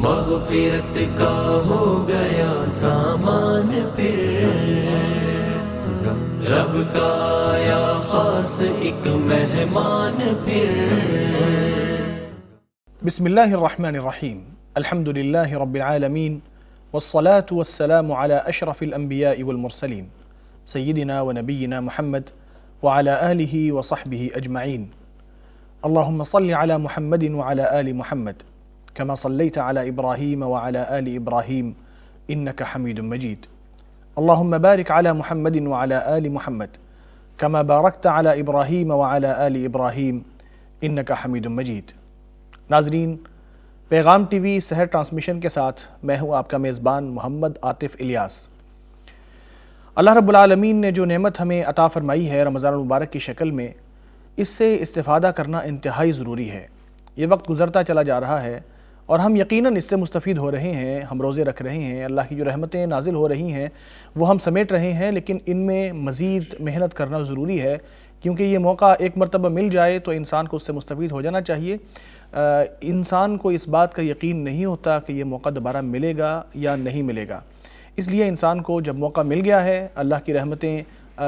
مغفرت کا ہو گیا سامان پھر، رب کا آیا خاص ایک مہمان پھر۔ بسم اللہ الرحمن الرحیم، الحمد للہ رب العالمین، والصلاة والسلام علی اشرف الانبیاء والمرسلین، سیدنا و نبینا محمد وعلی آلہ وصحبہ اجمعین۔ اللہم صل علی محمد وعلی آل محمد كما صليت على إبراهيم وعلى آل إبراهيم إنك حميد مجيد. اللهم بارك على محمد وعلى آل محمد كما باركت على إبراهيم وعلى آل إبراهيم إنك حميد مجيد. ناظرین، پیغام ٹی وی سحر ٹرانسمیشن کے ساتھ میں ہوں آپ کا میزبان محمد عاطف الیاس۔ اللہ رب العالمین نے جو نعمت ہمیں عطا فرمائی ہے رمضان المبارک کی شکل میں، اس سے استفادہ کرنا انتہائی ضروری ہے۔ یہ وقت گزرتا چلا جا رہا ہے اور ہم یقیناً اس سے مستفید ہو رہے ہیں، ہم روزے رکھ رہے ہیں، اللہ کی جو رحمتیں نازل ہو رہی ہیں وہ ہم سمیٹ رہے ہیں، لیکن ان میں مزید محنت کرنا ضروری ہے، کیونکہ یہ موقع ایک مرتبہ مل جائے تو انسان کو اس سے مستفید ہو جانا چاہیے۔ انسان کو اس بات کا یقین نہیں ہوتا کہ یہ موقع دوبارہ ملے گا یا نہیں ملے گا، اس لیے انسان کو جب موقع مل گیا ہے، اللہ کی رحمتیں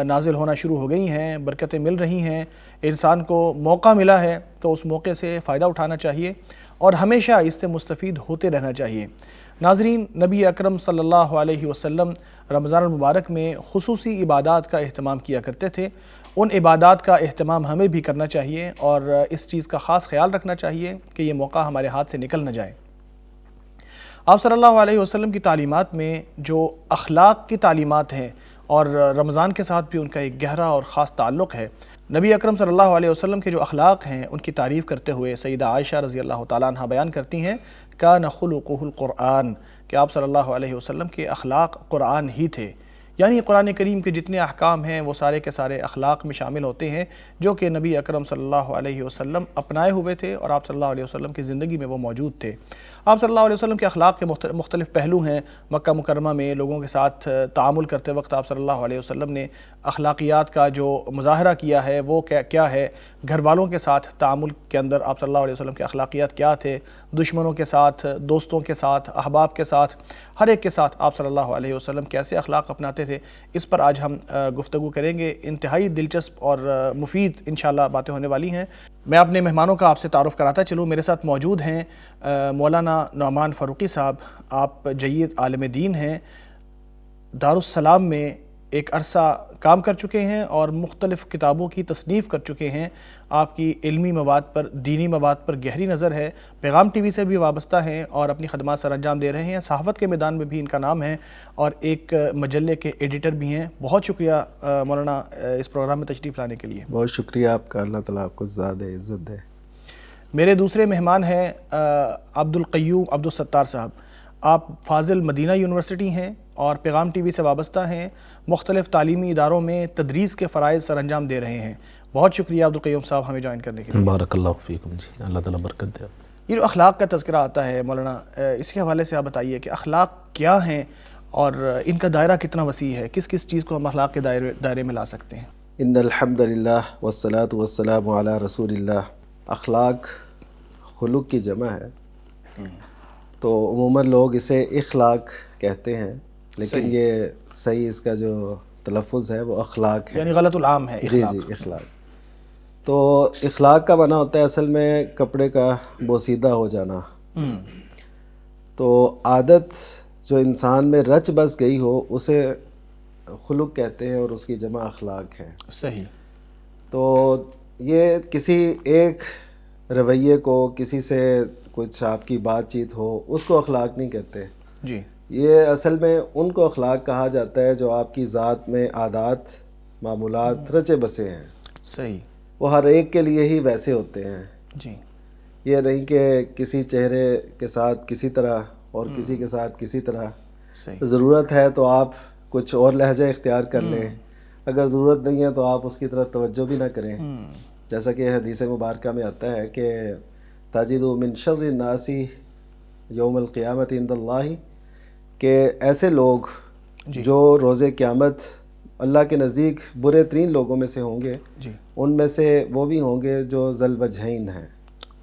نازل ہونا شروع ہو گئی ہیں، برکتیں مل رہی ہیں، انسان کو موقع ملا ہے تو اس موقع سے فائدہ اٹھانا چاہیے اور ہمیشہ اس سے مستفید ہوتے رہنا چاہیے۔ ناظرین، نبی اکرم صلی اللہ علیہ وسلم رمضان المبارک میں خصوصی عبادات کا اہتمام کیا کرتے تھے۔ ان عبادات کا اہتمام ہمیں بھی کرنا چاہیے اور اس چیز کا خاص خیال رکھنا چاہیے کہ یہ موقع ہمارے ہاتھ سے نکل نہ جائے۔ آپ صلی اللہ علیہ وسلم کی تعلیمات میں جو اخلاق کی تعلیمات ہیں اور رمضان کے ساتھ بھی ان کا ایک گہرا اور خاص تعلق ہے، نبی اکرم صلی اللہ علیہ وسلم کے جو اخلاق ہیں ان کی تعریف کرتے ہوئے سیدہ عائشہ رضی اللہ تعالیٰ عنہ بیان کرتی ہیں کان خلقہ القرآن، کہ آپ صلی اللہ علیہ وسلم کے اخلاق قرآن ہی تھے، یعنی قرآن کریم کے جتنے احکام ہیں وہ سارے کے سارے اخلاق میں شامل ہوتے ہیں جو کہ نبی اکرم صلی اللہ علیہ وسلم اپنائے ہوئے تھے اور آپ صلی اللہ علیہ وسلم کی زندگی میں وہ موجود تھے۔ آپ صلی اللہ علیہ وسلم کے اخلاق کے مختلف پہلو ہیں۔ مکہ مکرمہ میں لوگوں کے ساتھ تعامل کرتے وقت آپ صلی اللہ علیہ وسلم نے اخلاقیات کا جو مظاہرہ کیا ہے وہ کیا ہے، گھر والوں کے ساتھ تعامل کے اندر آپ صلی اللہ علیہ وسلم کے اخلاقیات کیا تھے، دشمنوں کے ساتھ، دوستوں کے ساتھ، احباب کے ساتھ، ہر ایک کے ساتھ آپ صلی اللہ علیہ وسلم کیسے اخلاق اپناتے تھے، اس پر آج ہم گفتگو کریں گے۔ انتہائی دلچسپ اور مفید انشاءاللہ باتیں ہونے والی ہیں۔ میں اپنے مہمانوں کا آپ سے تعارف کراتا چلوں۔ میرے ساتھ موجود ہیں مولانا نعمان فاروقی صاحب، آپ جید عالم دین ہیں، دارالسلام میں ایک عرصہ کام کر چکے ہیں اور مختلف کتابوں کی تصنیف کر چکے ہیں۔ آپ کی علمی مواد پر، دینی مواد پر گہری نظر ہے، پیغام ٹی وی سے بھی وابستہ ہیں اور اپنی خدمات سر انجام دے رہے ہیں۔ صحافت کے میدان میں بھی ان کا نام ہے اور ایک مجلے کے ایڈیٹر بھی ہیں۔ بہت شکریہ مولانا اس پروگرام میں تشریف لانے کے لیے۔ بہت شکریہ آپ کا، اللہ تعالیٰ آپ کو زیادہ عزت دے۔ میرے دوسرے مہمان ہیں عبدالقیوم عبدالستار صاحب، آپ فاضل مدینہ یونیورسٹی ہیں اور پیغام ٹی وی سے وابستہ ہیں، مختلف تعلیمی اداروں میں تدریس کے فرائض سر انجام دے رہے ہیں۔ بہت شکریہ عبدالقیوم صاحب ہمیں جوائن کرنے کے لیے۔ بارک اللہ فیکم جی، اللہ تعالیٰ برکت دے۔ یہ جو اخلاق کا تذکرہ آتا ہے مولانا، اس کے حوالے سے آپ بتائیے کہ اخلاق کیا ہیں اور ان کا دائرہ کتنا وسیع ہے، کس کس چیز کو ہم اخلاق کے دائرے میں لا سکتے ہیں؟ ان الحمد للہ والصلاة والسلام علی رسول اللہ۔ اخلاق خلق کی جمع ہے، تو عموماً لوگ اسے اخلاق کہتے ہیں، لیکن یہ صحیح اس کا جو تلفظ ہے وہ اخلاق ہے، یعنی غلط العام ہے اخلاق۔ جی اخلاق۔ تو اخلاق کا معنی ہوتا ہے اصل میں کپڑے کا بوسیدہ ہو جانا۔ تو عادت جو انسان میں رچ بس گئی ہو اسے خلق کہتے ہیں اور اس کی جمع اخلاق ہے۔ صحیح۔ تو یہ کسی ایک رویے کو، کسی سے کچھ آپ کی بات چیت ہو، اس کو اخلاق نہیں کہتے۔ جی، یہ اصل میں ان کو اخلاق کہا جاتا ہے جو آپ کی ذات میں عادات، معمولات رچے بسے ہیں، صحیح، وہ ہر ایک کے لیے ہی ویسے ہوتے ہیں۔ جی، یہ نہیں کہ کسی چہرے کے ساتھ کسی طرح اور کسی کے ساتھ کسی طرح، صحیح، ضرورت ہے تو آپ کچھ اور لہجہ اختیار کر لیں، اگر ضرورت نہیں ہے تو آپ اس کی طرف توجہ بھی نہ کریں۔ جیسا کہ حدیث مبارکہ میں آتا ہے کہ تجد من شر الناس یوم القیامت عند اللہ، کہ ایسے لوگ جو روز قیامت اللہ کے نزدیک برے ترین لوگوں میں سے ہوں گے، ان میں سے وہ بھی ہوں گے جو ذل وجہین ہیں،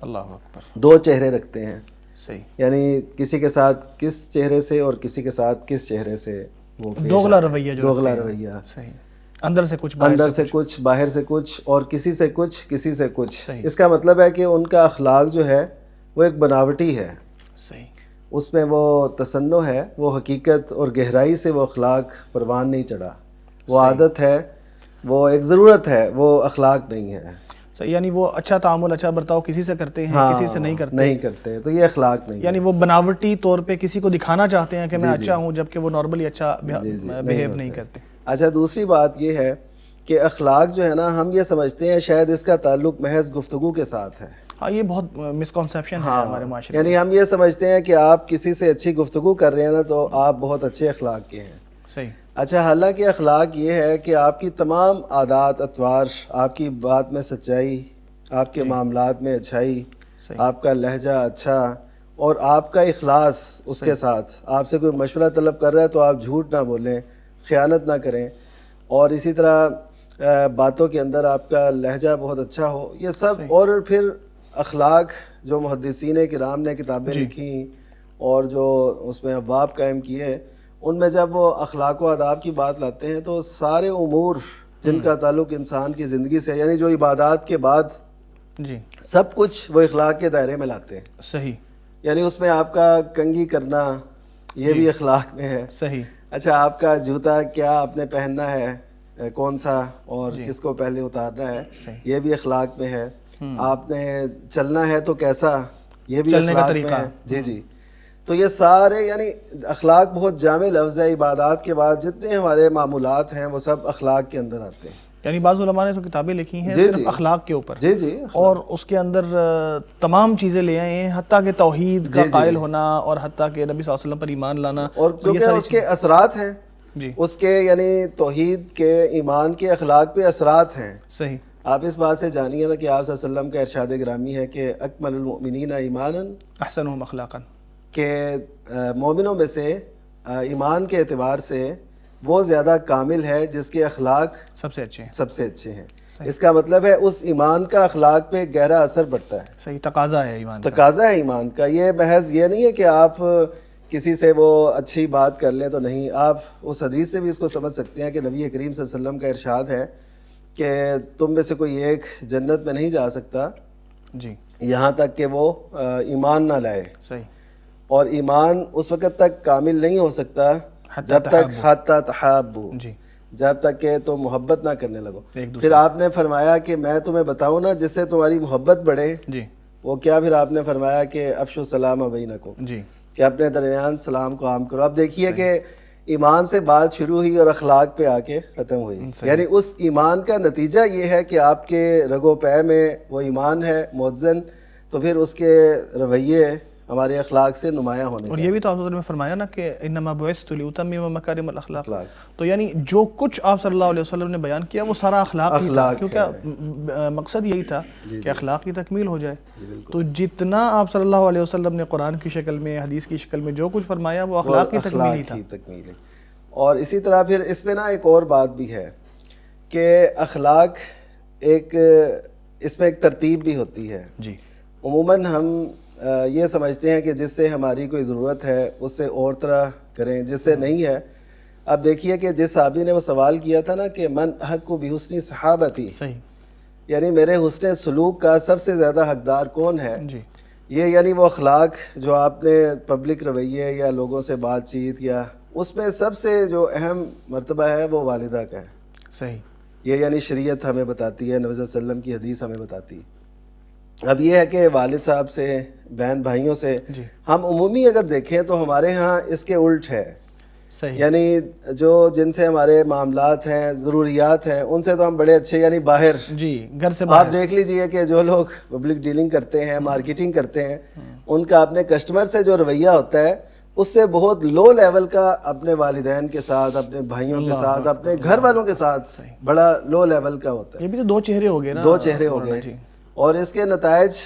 اللہ اکبر، دو چہرے رکھتے ہیں۔ صحیح. یعنی کسی کے ساتھ کس چہرے سے اور کسی کے ساتھ کس چہرے سے وہ دوغلا رویہ جو دوغلا رویہ. صحیح. اندر سے کچھ اندر سے کچھ باہر سے کچھ اور کسی سے کچھ. اس کا مطلب ہے کہ ان کا اخلاق جو ہے وہ ایک بناوٹی ہے. صحیح. اس میں وہ تصنع ہے, وہ حقیقت اور گہرائی سے وہ اخلاق پروان نہیں چڑھا. وہ عادت ہے, وہ ایک ضرورت ہے, وہ اخلاق نہیں ہے. یعنی وہ اچھا تعامل اچھا برتاؤ کسی سے کرتے ہیں, کسی سے نہیں کرتے, تو یہ اخلاق نہیں. یعنی وہ بناوٹی طور پہ کسی کو دکھانا چاہتے ہیں کہ میں اچھا ہوں, جبکہ وہ نارملی اچھا بیہیو نہیں کرتے. اچھا, دوسری بات یہ ہے کہ اخلاق جو ہے نا, ہم یہ سمجھتے ہیں شاید اس کا تعلق محض گفتگو کے ساتھ ہے. ہاں, یہ بہت مسکنسیپشن ہے ہمارے معاشرے. یعنی ہم یہ سمجھتے ہیں کہ آپ کسی سے اچھی گفتگو کر رہے ہیں نا تو آپ بہت اچھے اخلاق کے ہیں. صحیح. اچھا, حالانکہ اخلاق یہ ہے کہ آپ کی تمام عادات اطوار, آپ کی بات میں سچائی, آپ کے معاملات میں اچھائی, آپ کا لہجہ اچھا, اور آپ کا اخلاص اس کے ساتھ. آپ سے کوئی مشورہ طلب کر رہا ہے تو آپ جھوٹ نہ بولیں, خیانت نہ کریں, اور اسی طرح باتوں کے اندر آپ کا لہجہ بہت اچھا ہو. یہ سب, اور پھر اخلاق جو محدثین کرام نے کتابیں لکھی اور جو اس میں ابواب قائم کیے, ان میں جب وہ اخلاق و آداب کی بات لاتے ہیں تو سارے امور جن کا تعلق انسان کی زندگی سے, یعنی جو عبادات کے بعد سب کچھ وہ اخلاق کے دائرے میں لاتے ہیں. صحیح. یعنی اس میں آپ کا کنگھی کرنا یہ بھی اخلاق میں ہے. صحیح. اچھا, آپ کا جوتا کیا آپ نے پہننا ہے, کون سا, اور کس کو پہلے اتارنا ہے, یہ بھی اخلاق میں ہے. آپ نے چلنا ہے تو کیسا, یہ بھی اخلاق میں ہے. جی. تو یہ سارے, یعنی اخلاق بہت جامع لفظ ہے. عبادات کے بعد جتنے ہمارے معمولات ہیں وہ سب اخلاق کے اندر آتے ہیں. یعنی بعض علماء نے تو کتابیں لکھی ہیں صرف اخلاق کے اوپر, اور اس کے اندر تمام چیزیں لے آئے ہیں, حتیٰ کہ توحید کا قائل ہونا, اور حتیٰ کہ نبی صلی اللہ علیہ وسلم پر ایمان لانا, اور کیونکہ اس کے اثرات ہیں اس کے, یعنی توحید کے, ایمان کے, اخلاق پہ اثرات ہیں. صحیح. آپ اس بات سے جانیے نا کہ آپ صلی اللہ علیہ وسلم کا ارشاد گرامی ہے کہ اکمل المؤمنین ایمانا احسنهم اخلاقا, کہ مومنوں میں سے ایمان کے اعتبار سے وہ زیادہ کامل ہے جس کے اخلاق سب سے اچھے ہیں. اس کا مطلب ہے اس ایمان کا اخلاق پہ گہرا اثر پڑتا ہے. صحیح. تقاضا ہے ایمان کا. تقاضا ہے ایمان کا. یہ محض یہ نہیں ہے کہ آپ کسی سے وہ اچھی بات کر لیں تو نہیں. آپ اس حدیث سے بھی اس کو سمجھ سکتے ہیں کہ نبی کریم صلی اللہ علیہ وسلم کا ارشاد ہے کہ تم میں سے کوئی ایک جنت میں نہیں جا سکتا یہاں تک کہ وہ ایمان نہ لائے. صحیح. اور ایمان اس وقت تک کامل نہیں ہو سکتا جب تک حتی تحابو, جب تک کہ تم محبت نہ کرنے لگو. پھر آپ نے فرمایا کہ میں تمہیں بتاؤں نا جس سے تمہاری محبت بڑھے. وہ کیا؟ پھر آپ نے فرمایا کہ افشوا السلام بینکم, کہ اپنے درمیان سلام کو عام کرو. اب دیکھیے کہ ایمان سے بات شروع ہوئی اور اخلاق پہ آ کے ختم ہوئی. یعنی اس ایمان کا نتیجہ یہ ہے کہ آپ کے رگ و پے میں وہ ایمان ہے مؤذن, تو پھر اس کے رویے ہمارے اخلاق سے نمایاں ہونے چاہیے. اور یہ بھی تو آپ نے فرمایا نا کہ انما بعثت لاتمم مکارم الاخلاق, تو یعنی جو کچھ آپ صلی اللہ علیہ وسلم نے بیان کیا وہ سارا اخلاق ہی تھا, کیونکہ مقصد یہی تھا کہ اخلاق کی تکمیل ہو جائے. تو جتنا آپ صلی اللہ علیہ وسلم نے قرآن کی شکل میں, حدیث کی شکل میں جو کچھ فرمایا وہ اخلاق کی تکمیل ہی تھا. اور اسی طرح پھر اس میں نا ایک اور بات بھی ہے کہ اخلاق ایک, اس میں ایک ترتیب بھی ہوتی ہے. عموماً ہم یہ سمجھتے ہیں کہ جس سے ہماری کوئی ضرورت ہے اس سے اور طرح کریں, جس سے نہیں ہے. اب دیکھیے کہ جس صحابی نے وہ سوال کیا تھا نا کہ من احق بحسن صحابتی, یعنی میرے حسن سلوک کا سب سے زیادہ حقدار کون ہے, یہ یعنی وہ اخلاق جو آپ نے پبلک رویے یا لوگوں سے بات چیت, یا اس میں سب سے جو اہم مرتبہ ہے وہ والدہ کا ہے. صحیح. یہ یعنی شریعت ہمیں بتاتی ہے, نبی صلی اللہ علیہ وسلم کی حدیث ہمیں بتاتی ہے. اب یہ ہے کہ والد صاحب سے, بہن بھائیوں سے, ہم عمومی اگر دیکھیں تو ہمارے ہاں اس کے الٹ ہے. صحیح. یعنی جو جن سے ہمارے معاملات ہیں, ضروریات ہیں, ان سے تو ہم بڑے اچھے, یعنی باہر, گھر سے باہر. آپ دیکھ لیجئے کہ جو لوگ پبلک ڈیلنگ کرتے ہیں, مارکیٹنگ کرتے ہیں, ان کا اپنے کسٹمر سے جو رویہ ہوتا ہے اس سے بہت لو لیول کا اپنے والدین کے ساتھ, اپنے بھائیوں کے ساتھ, اپنے گھر والوں کے ساتھ بڑا لو لیول کا ہوتا ہے. یہ بھی تو دو چہرے ہو گئے نا, دو چہرے ہو گئے. اور اس کے نتائج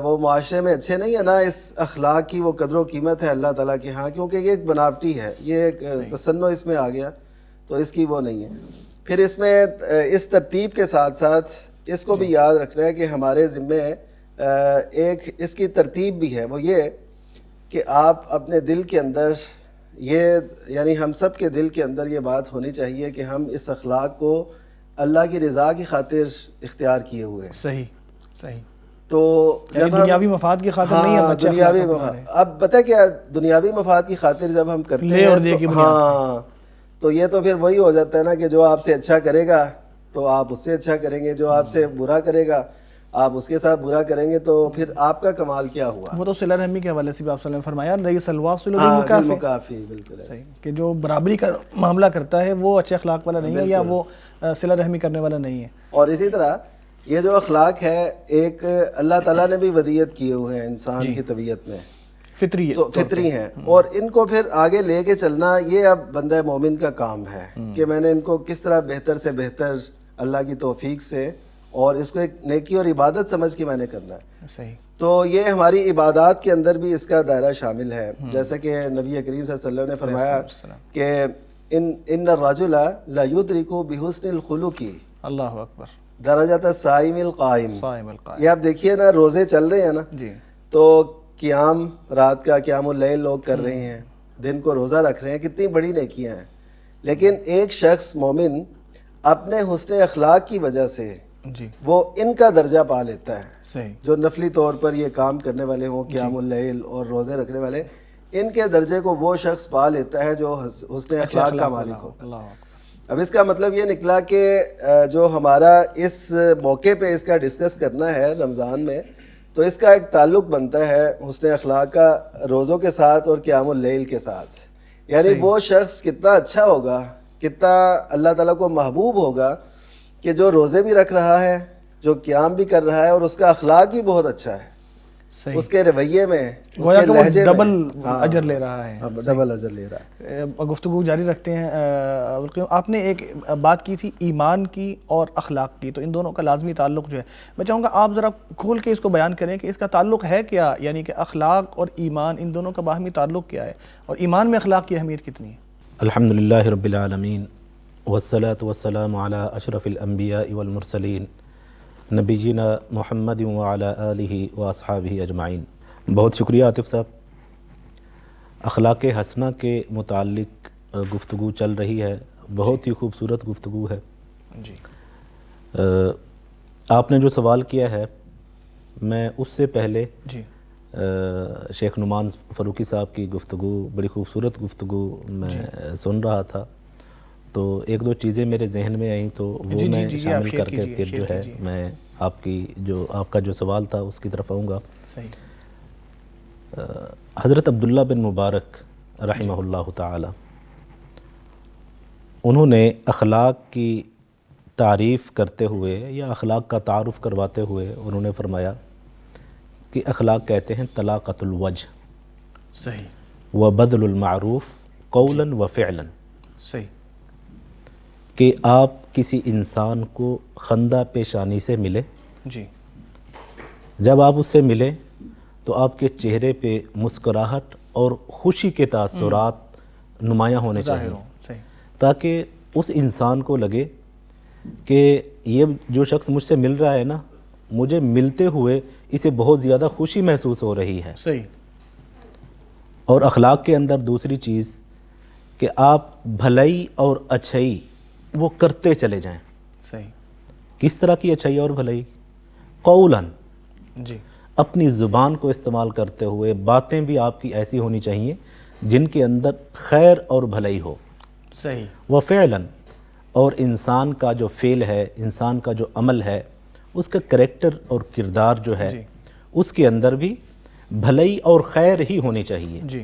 وہ معاشرے میں اچھے نہیں ہے نا. اس اخلاق کی وہ قدر و قیمت ہے اللہ تعالیٰ کے ہاں, کیونکہ یہ ایک بناوٹی ہے, یہ ایک تصنع اس میں آ گیا, تو اس کی وہ نہیں ہے. پھر اس میں اس ترتیب کے ساتھ ساتھ اس کو بھی یاد رکھنا ہے کہ ہمارے ذمے ایک اس کی ترتیب بھی ہے, وہ یہ کہ آپ اپنے دل کے اندر یہ یعنی ہم سب کے دل کے اندر یہ بات ہونی چاہیے کہ ہم اس اخلاق کو اللہ کی رضا کی خاطر اختیار کیے ہوئے ہیں. صحیح صحیح. تو یعنی جب ہم دنیاوی مفاد کی خاطر نہیں ہم اچھے دنیاوی اخلاق اپنا رہے ہیں. اب پتہ کیا دنیاوی مفاد کی خاطر جب ہم کرتے لے ہیں اور دے کی تو بنیاد ہاں تو یہ تو پھر وہی ہو جاتا ہے نا کہ جو آپ سے اچھا کرے گا تو آپ اس سے اچھا کریں گے, جو آپ سے برا کرے گا آپ اس کے ساتھ برا کریں گے, تو پھر آپ کا کمال کیا ہوا؟ وہ تو صلہ رحمی کے حوالے سے بھی آپ صلی اللہ علیہ وسلم نے فرمایا ریس الواصل ہاں بالمکافئ. بالمکافئ, بالکل ایسے. صحیح کہ جو برابری کا معاملہ کرتا ہے وہ اچھے اخلاق والا نہیں ہے یا وہ صلہ رحمی کرنے والا نہیں ہے. اور اسی طرح یہ جو اخلاق ہے ایک اللہ تعالیٰ نے بھی ودیت کیے ہوئے ہیں انسان کی طبیعت میں, فطری تو فطری ہیں, اور ان کو پھر آگے لے کے چلنا یہ اب بندہ مومن کا کام ہے کہ میں نے ان کو کس طرح بہتر سے بہتر اللہ کی توفیق سے اور اس کو ایک نیکی اور عبادت سمجھ کے میں نے کرنا ہے. صحیح. تو یہ ہماری عبادات کے اندر بھی اس کا دائرہ شامل ہے, جیسا کہ نبی کریم صلی اللہ علیہ وسلم نے فرمایا کہ ان الرجل لا یدرک بحسن الخلق اللہ اکبر درجۃ الصائم القائم. صائم القائم. یہ آپ دیکھیے نا, روزے چل رہے ہیں نا, جی تو قیام رات کا قیام اللیل لوگ کر رہے ہیں, دن کو روزہ رکھ رہے ہیں, کتنی بڑی نیکیاں ہیں. لیکن ایک شخص مومن اپنے حسن اخلاق کی وجہ سے جی وہ ان کا درجہ پا لیتا ہے. صحیح. جو نفلی طور پر یہ کام کرنے والے ہوں, قیام اللیل اور روزے رکھنے والے, ان کے درجے کو وہ شخص پا لیتا ہے جو حسن اخلاق کا مالک ہو. اللہ اکبر. اب اس کا مطلب یہ نکلا کہ جو ہمارا اس موقع پہ اس کا ڈسکس کرنا ہے رمضان میں, تو اس کا ایک تعلق بنتا ہے حسن اخلاق کا روزوں کے ساتھ اور قیام اللیل کے ساتھ. یعنی وہ شخص کتنا اچھا ہوگا, کتنا اللہ تعالیٰ کو محبوب ہوگا کہ جو روزے بھی رکھ رہا ہے, جو قیام بھی کر رہا ہے, اور اس کا اخلاق بھی بہت اچھا ہے. صحیح. اس کے رویے میں, اس گویا کے کہ وہ لہجے میں ڈبل اجر لے رہا ہے. ڈبل اجر لے رہا ہے. گفتگو جاری رکھتے ہیں. آپ نے ایک بات کی تھی ایمان کی اور اخلاق کی, تو ان دونوں کا لازمی تعلق جو ہے, میں چاہوں گا آپ ذرا کھول کے اس کو بیان کریں کہ اس کا تعلق ہے کیا, یعنی کہ اخلاق اور ایمان ان دونوں کا باہمی تعلق کیا ہے, اور ایمان میں اخلاق کی اہمیت کتنی ہے. الحمدللہ رب العالمین والصلاة والسلام علی اشرف الانبیاء والمرسلین نبینا محمد وعلی آلہ واصحابہ اجمعین. بہت شکریہ عاطف صاحب. اخلاق حسنہ کے متعلق گفتگو چل رہی ہے, بہت ہی خوبصورت گفتگو ہے. جی آپ نے جو سوال کیا ہے, میں اس سے پہلے جی شیخ نعمان فاروقی صاحب کی گفتگو, بڑی خوبصورت گفتگو میں سن رہا تھا, تو ایک دو چیزیں میرے ذہن میں آئیں, تو وہ میں شامل کر کے پھر جو ہے میں آپ کا جو سوال تھا اس کی طرف آؤں گا. صحیح. حضرت عبداللہ بن مبارک رحمہ اللہ تعالی, انہوں نے اخلاق کی تعریف کرتے ہوئے یا اخلاق کا تعارف کرواتے ہوئے انہوں نے فرمایا کہ اخلاق کہتے ہیں طلاقۃ الوجہ. صحیح. وبذل المعروف قولا وفعلا. صحیح. کہ آپ کسی انسان کو خندہ پیشانی سے ملے, جی جب آپ اس سے ملیں تو آپ کے چہرے پہ مسکراہٹ اور خوشی کے تاثرات نمایاں ہونے چاہیے, تاکہ اس انسان کو لگے کہ یہ جو شخص مجھ سے مل رہا ہے نا, مجھے ملتے ہوئے اسے بہت زیادہ خوشی محسوس ہو رہی ہے. صحیح. اور اخلاق کے اندر دوسری چیز کہ آپ بھلائی اور اچھائی وہ کرتے چلے جائیں. صحیح. کس طرح کی اچھائی اور بھلائی؟ قولاً, جی اپنی زبان کو استعمال کرتے ہوئے باتیں بھی آپ کی ایسی ہونی چاہیے جن کے اندر خیر اور بھلائی ہو. صحیح. وفعلاً, اور انسان کا جو فعل ہے, انسان کا جو عمل ہے, اس کا کریکٹر اور کردار جو ہے اس کے اندر بھی بھلائی اور خیر ہی ہونی چاہیے. جی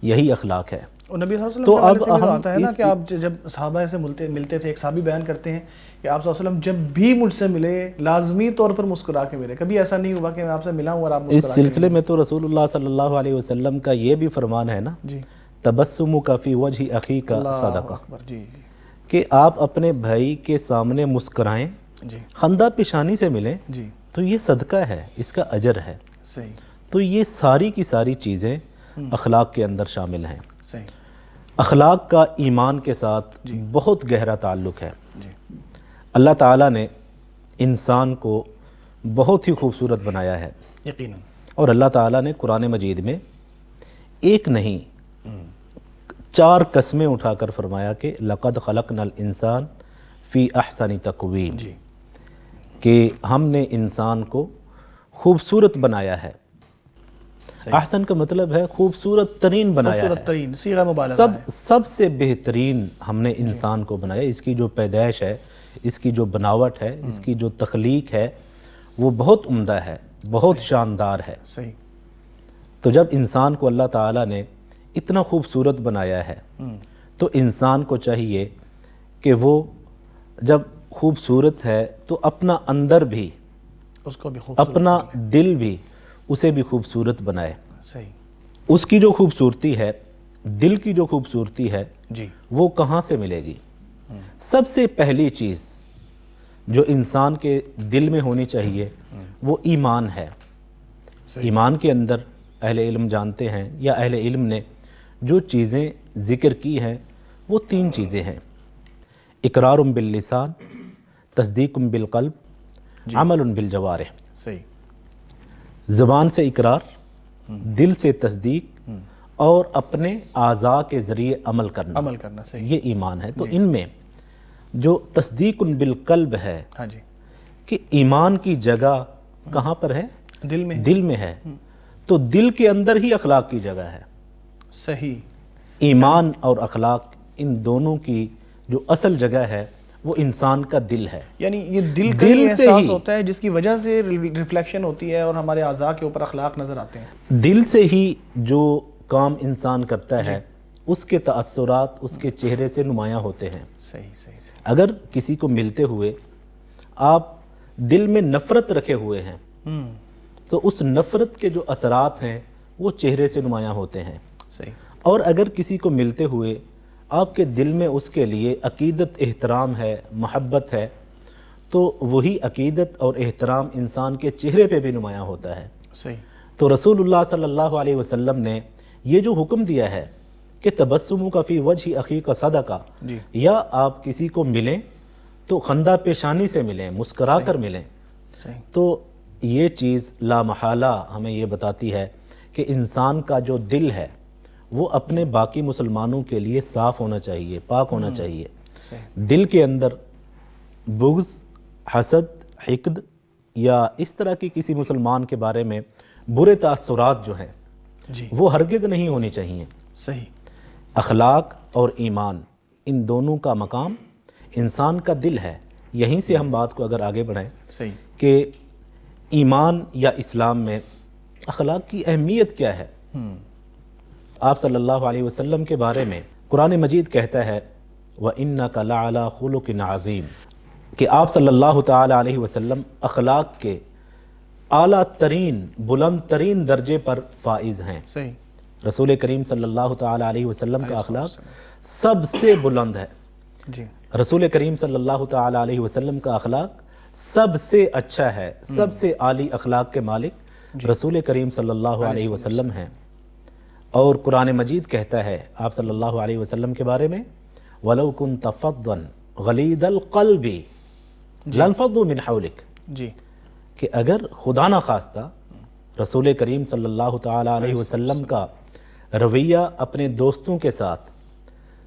یہی اخلاق ہے. اور نبی صلی اللہ علیہ وسلم کے حوالے سے بھی آتا ہے نا کہ آپ جب صحابہ سے ملتے تھے, ایک صحابی بیان کرتے ہیں کہ آپ صلی اللہ علیہ وسلم جب بھی مجھ سے ملے لازمی طور پر مسکرا کے ملے. کبھی ایسا نہیں ہوا کہ میں آپ سے ملا ہوں اور آپ مسکرا کے اس سلسلے میں تو رسول اللہ صلی اللہ علیہ وسلم کا یہ بھی فرمان ہے نا, جی تبسمک فی وجہ اخیک صدقہ, جی کہ آپ اپنے بھائی کے سامنے مسکرائیں, جی خندہ پیشانی سے ملیں, جی تو یہ صدقہ ہے, اس کا اجر ہے. صحیح. تو یہ ساری کی ساری چیزیں اخلاق کے اندر شامل ہیں. صحیح. اخلاق کا ایمان کے ساتھ بہت گہرا تعلق ہے. جی اللہ تعالیٰ نے انسان کو بہت ہی خوبصورت بنایا ہے, یقیناً. اور اللہ تعالیٰ نے قرآن مجید میں ایک نہیں 4 قسمیں اٹھا کر فرمایا کہ لقد خلقنا الانسان فی احسن تقویم، جی کہ ہم نے انسان کو خوبصورت بنایا ہے. احسن کا مطلب ہے خوبصورت ترین بنایا خوبصورت ہے، ترین، صیغہ مبالغہ ہے. سب سے بہترین ہم نے انسان کو بنایا. اس کی جو پیدائش ہے، اس کی جو بناوٹ ہے، اس کی جو تخلیق ہے وہ بہت عمدہ ہے، بہت شاندار ہے. صحیح. تو جب انسان کو اللہ تعالیٰ نے اتنا خوبصورت بنایا ہے تو انسان کو چاہیے کہ وہ جب خوبصورت ہے تو اپنا اندر بھی، اس کو بھی خوبصورت اپنا دل بھی اسے بھی خوبصورت بنائے. صحیح. اس کی جو خوبصورتی ہے، دل کی جو خوبصورتی ہے، جی وہ کہاں سے ملے گی؟ سب سے پہلی چیز جو انسان کے دل میں ہونی چاہیے وہ ایمان ہے. ایمان کے اندر اہل علم جانتے ہیں یا اہل علم نے جو چیزیں ذکر کی ہیں وہ 3 چیزیں ہیں: اقرار باللسان، تصدیق بالقلب، عمل بالجوارح. صحیح. زبان سے اقرار، دل سے تصدیق اور اپنے اعضاء کے ذریعے عمل کرنا. صحیح. یہ ایمان ہے. تو ان میں جو تصدیق بالقلب ہے، ہاں جی، کہ ایمان کی جگہ کہاں پر ہے؟ دل میں ہے. تو دل کے اندر ہی اخلاق کی جگہ ہے. صحیح. ایمان اور اخلاق ان دونوں کی جو اصل جگہ ہے وہ انسان کا دل ہے. یعنی یہ دل کا ہی احساس ہوتا ہے جس کی وجہ سے ریفلیکشن ہوتی ہے اور ہمارے اعضاء کے اوپر اخلاق نظر آتے ہیں. دل سے ہی جو کام انسان کرتا ہے اس کے تأثرات اس کے چہرے سے نمایاں ہوتے ہیں. صحیح صحیح. اگر کسی کو ملتے ہوئے آپ دل میں نفرت رکھے ہوئے ہیں تو اس نفرت کے جو اثرات ہیں وہ چہرے سے نمایاں ہوتے ہیں. صحیح. اور اگر کسی کو ملتے ہوئے آپ کے دل میں اس کے لیے عقیدت، احترام ہے، محبت ہے، تو وہی عقیدت اور احترام انسان کے چہرے پہ بھی نمایاں ہوتا ہے. صحیح. تو رسول اللہ صلی اللہ علیہ وسلم نے یہ جو حکم دیا ہے کہ تبسمک فی وجہ اخیک صدقہ، جی، یا آپ کسی کو ملیں تو خندہ پیشانی سے ملیں، مسکرا کر ملیں. صحیح. تو یہ چیز لا محالہ ہمیں یہ بتاتی ہے کہ انسان کا جو دل ہے وہ اپنے باقی مسلمانوں کے لیے صاف ہونا چاہیے، پاک ہونا چاہیے. دل کے اندر بغض، حسد، حقد یا اس طرح کی کسی مسلمان کے بارے میں برے تاثرات جو ہیں جی، وہ ہرگز نہیں ہونی چاہیے. صحیح. اخلاق اور ایمان ان دونوں کا مقام انسان کا دل ہے. یہیں سے ہم بات کو اگر آگے بڑھائیں صحیح. کہ ایمان یا اسلام میں اخلاق کی اہمیت کیا ہے. آپ صلی اللہ علیہ وسلم کے بارے میں قرآن مجید کہتا ہے وَإِنَّكَ لَعَلَىٰ خُلُقٍ عَظِيمٍ، کہ آپ صلی اللہ تعالی علیہ وسلم اخلاق کے اعلیٰ ترین، بلند ترین درجے پر فائز ہیں. صحیح. رسول کریم صلی اللہ تعالی علیہ وسلم کا اخلاق سب سے بلند ہے. جی، رسول کریم صلی اللہ تعالی علیہ وسلم کا اخلاق سب سے اچھا ہے. سب سے عالی اخلاق کے مالک رسول کریم صلی اللہ علیہ وسلم ہیں. اور قرآن مجید کہتا ہے آپ صلی اللہ علیہ وسلم کے بارے میں وَلَوْ كُنْتَ فَضًّا غَلِيظَ الْقَلْبِ لَانفَضُّوا مِنْ حَوْلِكَ، جی، کہ اگر خدا نہ خواستہ رسول کریم صلی اللہ تعالی علیہ وسلم کا رویہ اپنے دوستوں کے ساتھ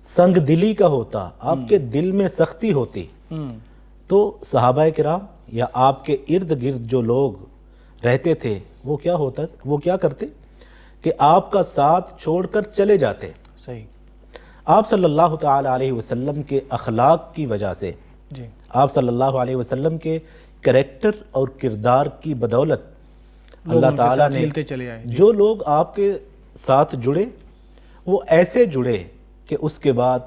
سنگ دلی کا ہوتا، آپ کے دل میں سختی ہوتی، تو صحابہ کرام یا آپ کے ارد گرد جو لوگ رہتے تھے وہ کیا کرتے کہ آپ کا ساتھ چھوڑ کر چلے جاتے. صحیح. آپ صلی اللہ تعالی علیہ وسلم کے اخلاق کی وجہ سے، جی، آپ صلی اللہ علیہ وسلم کے کریکٹر اور کردار کی بدولت اللہ تعالیٰ نے ملتے چلے آئے. جو لوگ آپ کے ساتھ جڑے وہ ایسے جڑے کہ اس کے بعد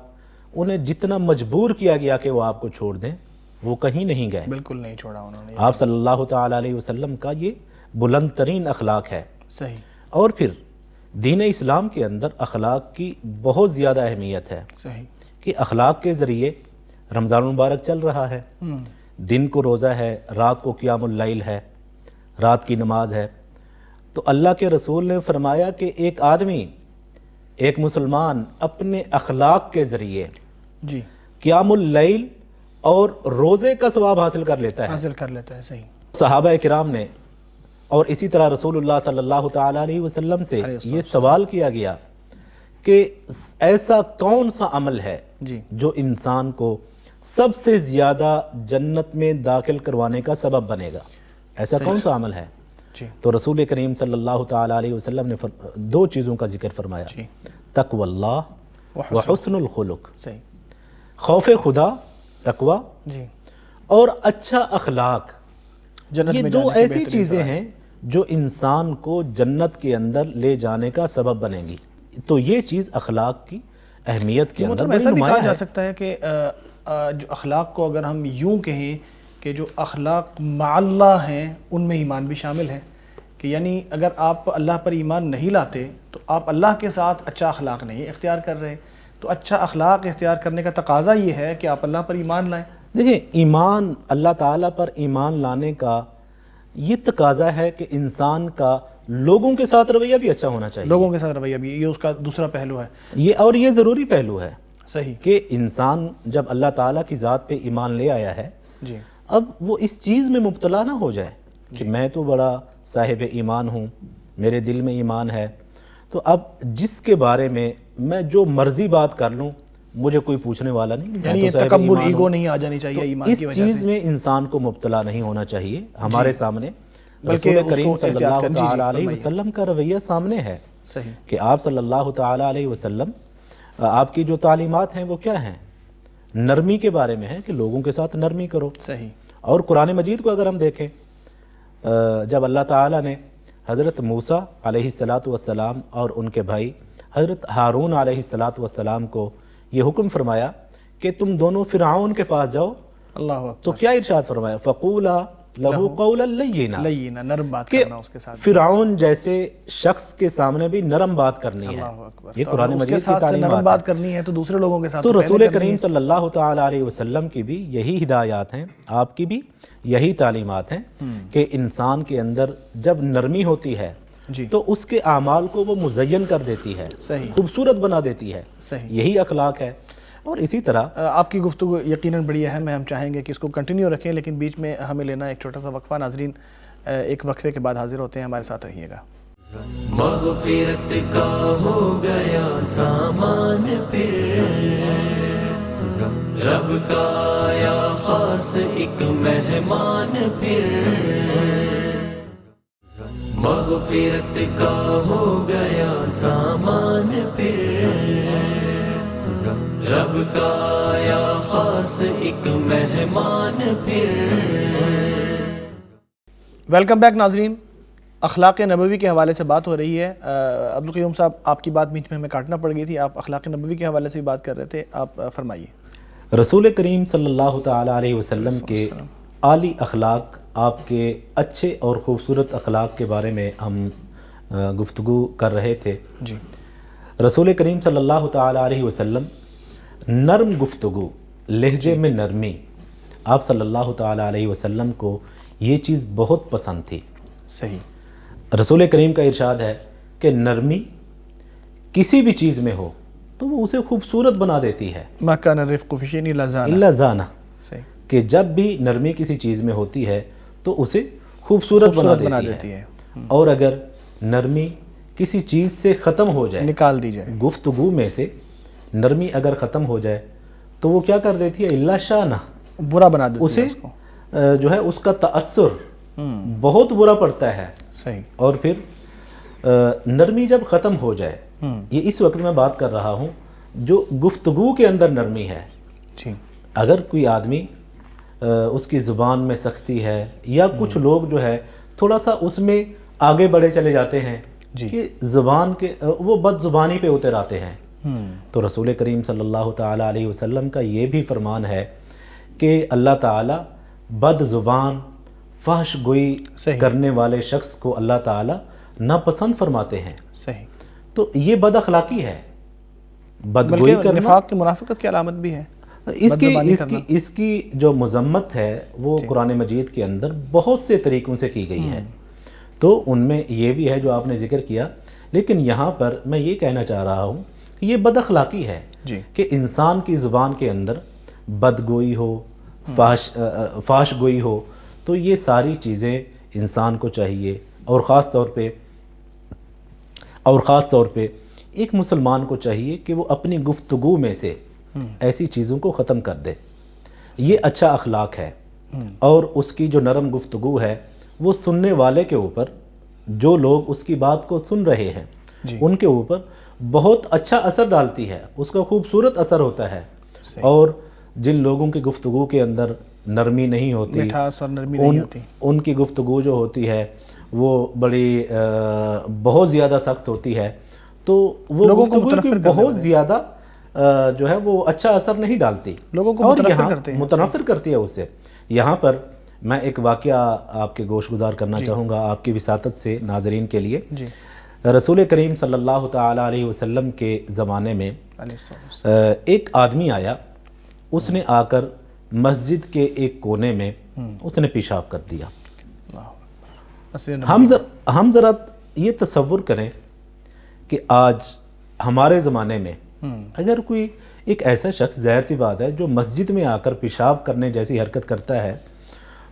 انہیں جتنا مجبور کیا گیا کہ وہ آپ کو چھوڑ دیں وہ کہیں نہیں گئے. بالکل نہیں چھوڑا انہوں نے. آپ صلی اللہ تعالی علیہ وسلم کا یہ بلند ترین اخلاق ہے. صحیح. اور پھر دین اسلام کے اندر اخلاق کی بہت زیادہ اہمیت ہے. صحیح. کہ اخلاق کے ذریعے رمضان مبارک چل رہا ہے، دن کو روزہ ہے، رات کو قیام اللیل ہے، رات کی نماز ہے. تو اللہ کے رسول نے فرمایا کہ ایک آدمی، ایک مسلمان اپنے اخلاق کے ذریعے جی قیام اللیل اور روزے کا ثواب حاصل کر لیتا ہے. حاصل کر لیتا ہے. صحیح. صحابہ کرام نے اور اسی طرح رسول اللہ صلی اللہ تعالی علیہ وسلم سے یہ سوال کیا گیا کہ ایسا کون سا عمل ہے جی جو انسان کو سب سے زیادہ جنت میں داخل کروانے کا سبب بنے گا، ایسا کون سا عمل ہے؟ جی تو رسول کریم صلی اللہ تعالیٰ علیہ وسلم نے دو چیزوں کا ذکر فرمایا، جی تقوی اللہ وحسن الخلق، صحیح، خوف خدا، تقوی جی، اور اچھا اخلاق، جنت یہ میں دو جانے کے ایسی بہترین چیزیں ذرائع۔ ہیں جو انسان کو جنت کے اندر لے جانے کا سبب بنیں گی۔ تو یہ چیز اخلاق کی اہمیت کے اندر مطلب بڑی ایسا بھی کہا نمایاں جا ہے۔ سکتا ہے کہ جو اخلاق کو اگر ہم یوں کہیں کہ جو اخلاق مع اللہ ہیں ان میں ایمان بھی شامل ہے، کہ یعنی اگر آپ اللہ پر ایمان نہیں لاتے تو آپ اللہ کے ساتھ اچھا اخلاق نہیں اختیار کر رہے، تو اچھا اخلاق اختیار کرنے کا تقاضا یہ ہے کہ آپ اللہ پر ایمان لائیں۔ دیکھیں، ایمان، اللہ تعالیٰ پر ایمان لانے کا یہ تقاضا ہے کہ انسان کا لوگوں کے ساتھ رویہ بھی اچھا ہونا چاہیے، لوگوں کے ساتھ رویہ بھی، یہ اس کا دوسرا پہلو ہے۔ اور یہ ضروری پہلو ہے صحیح، کہ انسان جب اللہ تعالیٰ کی ذات پہ ایمان لے آیا ہے، جی، اب وہ اس چیز میں مبتلا نہ ہو جائے کہ میں تو بڑا صاحب ایمان ہوں، میرے دل میں ایمان ہے، تو اب جس کے بارے میں میں جو مرضی بات کر لوں مجھے کوئی پوچھنے والا نہیں، میں یعنی تو یہ صاحب تکبر، ایمان ایگو ہوں۔ نہیں آ جانی چاہیے تو ایمان اس کی وجہ چیز سے، میں انسان کو مبتلا نہیں ہونا چاہیے۔ ہمارے سامنے بلکہ رسول اس کو کریم صلی احتیاط اللہ کر- جی، جی، تعالیٰ علیہ فرمائیے۔ وسلم کا رویہ سامنے ہے صحیح، کہ آپ صلی اللہ تعالیٰ علیہ وسلم، آپ کی جو تعلیمات ہیں وہ کیا ہیں؟ نرمی کے بارے میں ہیں کہ لوگوں کے ساتھ نرمی کرو۔ صحیح، اور قرآن مجید کو اگر ہم دیکھیں، جب اللہ تعالیٰ نے حضرت موسیٰ علیہ السلام اور ان کے بھائی حضرت ہارون علیہ السلام کو یہ حکم فرمایا کہ تم دونوں فرعون کے پاس جاؤ، اللہ تو اکبر، کیا ارشاد فرمایا؟ فَقُولَا لَهُ قَوْلًا لَيِّنًا، لینا، نرم بات کہ کرنا اس کے ساتھ، فرعون جیسے شخص کے سامنے بھی نرم بات کرنی ہے۔ اللہ اکبر، یہ تو قرآن اگر اس کے مجید کی ساتھ سے نرم تعلیمات بات ہیں۔ کرنی ہے تو دوسرے لوگوں کے ساتھ تو پہلے رسول کرنی کریم ہے۔ صلی اللہ تعالیٰ علیہ وسلم کی بھی یہی ہدایات ہیں، آپ کی بھی یہی تعلیمات ہیں کہ انسان کے اندر جب نرمی ہوتی ہے جی، تو اس کے اعمال کو وہ مزین کر دیتی ہے، صحیح، خوبصورت بنا دیتی ہے، صحیح۔ یہی اخلاق ہے۔ اور اسی طرح آپ کی گفتگو یقیناً بڑی اہم ہے، ہم چاہیں گے کہ اس کو کنٹینیو رکھیں، لیکن بیچ میں ہمیں لینا ایک چھوٹا سا وقفہ۔ ناظرین، ایک وقفے کے بعد حاضر ہوتے ہیں، ہمارے ساتھ رہیے گا۔ مغفرت کا ہو گیا سامان پھر، رب کا آیا خاص ایک مہمان پھر، مغفرت کا ہو گیا سامان پھر، رب کا آیا خاص ایک مہمان پھر۔ ویلکم بیک ناظرین، اخلاق نبوی کے حوالے سے بات ہو رہی ہے۔ عبدالقیوم صاحب، آپ کی بات بیچ میں ہمیں کاٹنا پڑ گئی تھی، آپ اخلاق نبوی کے حوالے سے بھی بات کر رہے تھے، آپ فرمائیے۔ رسول کریم صلی اللہ تعالیٰ علیہ وسلم کے عالی اخلاق، آپ کے اچھے اور خوبصورت اخلاق کے بارے میں ہم گفتگو کر رہے تھے۔ جی، رسول کریم صلی اللہ تعالیٰ علیہ وسلم، نرم گفتگو، لہجے میں نرمی، آپ صلی اللہ تعالیٰ علیہ وسلم کو یہ چیز بہت پسند تھی۔ صحیح، رسول کریم کا ارشاد ہے کہ نرمی کسی بھی چیز میں ہو تو وہ اسے خوبصورت بنا دیتی ہے، ما کان الرفق فی شیء الا زانہ، الا زانہ، صحیح، کہ جب بھی نرمی کسی چیز میں ہوتی ہے تو اسے خوبصورت بنا دیتی ہے۔ اور اگر نرمی کسی چیز سے ختم ہو جائے، نکال دی جائے، گفتگو میں سے نرمی اگر ختم ہو جائے تو وہ کیا کر دیتی ہے؟ الا شانہ، برا بنا دیتی اسے ہے اس کو، جو ہے اس کا تأثر بہت برا پڑتا ہے۔ صحیح، اور پھر نرمی جب ختم ہو جائے، یہ اس وقت میں بات کر رہا ہوں جو گفتگو کے اندر نرمی ہے۔ جی، اگر کوئی آدمی اس کی زبان میں سختی ہے، یا کچھ لوگ جو ہے تھوڑا سا اس میں آگے بڑھے چلے جاتے ہیں کہ زبان کے وہ بد زبانی پہ اتر آتے ہیں، تو رسول کریم صلی اللہ تعالیٰ علیہ وسلم کا یہ بھی فرمان ہے کہ اللہ تعالیٰ بد زبان، فحش گوئی کرنے والے شخص کو اللہ تعالیٰ ناپسند فرماتے ہیں۔ صحیح، تو یہ بد اخلاقی ہے، بدگوئی بلکہ کرنا۔ نفاق کی منافقت کی علامت بھی ہے اس کی جو مذمت ہے وہ قرآن مجید کے اندر بہت سے طریقوں سے کی گئی ہے، تو ان میں یہ بھی ہے جو آپ نے ذکر کیا، لیکن یہاں پر میں یہ کہنا چاہ رہا ہوں کہ یہ بد اخلاقی ہے کہ انسان کی زبان کے اندر بدگوئی ہو، فحش گوئی ہو، تو یہ ساری چیزیں انسان کو چاہیے، اور خاص طور پہ ایک مسلمان کو چاہیے کہ وہ اپنی گفتگو میں سے ایسی چیزوں کو ختم کر دے. یہ اچھا اخلاق ہے. اور اس کی جو نرم گفتگو ہے وہ سننے والے کے اوپر، جو لوگ اس کی بات کو سن رہے ہیں ان کے اوپر بہت اچھا اثر ڈالتی ہے، اس کا خوبصورت اثر ہوتا ہے. اور جن لوگوں کی گفتگو کے اندر نرمی نہیں ہوتی، مٹھاس اور نرمی نہیں ہوتی، ان کی گفتگو جو ہوتی ہے وہ بڑی بہت زیادہ سخت ہوتی ہے، تو وہ لوگوں کو گفتگو کی متنفر کرنے بہت والے، زیادہ جو ہے وہ اچھا اثر نہیں ڈالتی، لوگوں کو اور متنفر یہاں کرتے ہیں، متنفر کرتی ہے اس سے. یہاں پر میں ایک واقعہ آپ کے گوش گزار کرنا چاہوں گا آپ کی وساطت سے ناظرین کے لیے. جی. رسول کریم صلی اللہ تعالی علیہ وسلم کے زمانے میں ایک آدمی آیا، اس نے آ کر مسجد کے ایک کونے میں اس نے پیشاب کر دیا. ہم ذرا یہ تصور کریں کہ آج ہمارے زمانے میں اگر کوئی ایک ایسا شخص، ظاہر سی بات ہے، جو مسجد میں آ کر پیشاب کرنے جیسی حرکت کرتا ہے،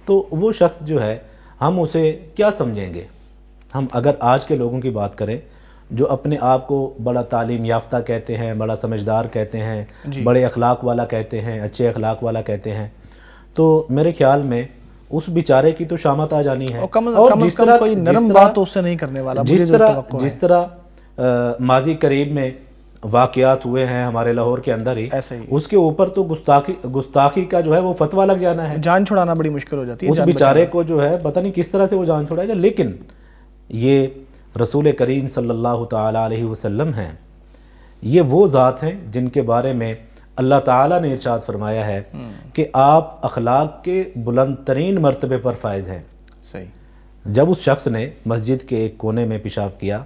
تو وہ شخص جو ہے ہم اسے کیا سمجھیں گے؟ ہم اگر آج کے لوگوں کی بات کریں جو اپنے آپ کو بڑا تعلیم یافتہ کہتے ہیں، بڑا سمجھدار کہتے ہیں، بڑے اخلاق والا کہتے ہیں، اچھے اخلاق والا کہتے ہیں، تو میرے خیال میں اس بیچارے کی تو شامت آ جانی ہے. اور جس طرح کوئی نرم بات تو اس سے نہیں کرنے والا، جس طرح ماضی قریب میں واقعات ہوئے ہیں ہمارے لاہور کے اندر ہی، اس کے اوپر تو گستاخی کا جو ہے وہ فتویٰ لگ جانا ہے، جان چھڑانا بڑی مشکل ہو جاتی ہے. اس بیچارے کو جو ہے پتہ نہیں کس طرح سے وہ جان چھڑائے گا. لیکن یہ رسول کریم صلی اللہ تعالی علیہ وسلم ہیں، یہ وہ ذات ہیں جن کے بارے میں اللہ تعالیٰ نے ارشاد فرمایا ہے کہ آپ اخلاق کے بلند ترین مرتبے پر فائز ہیں. صحیح. جب اس شخص نے مسجد کے ایک کونے میں پیشاب کیا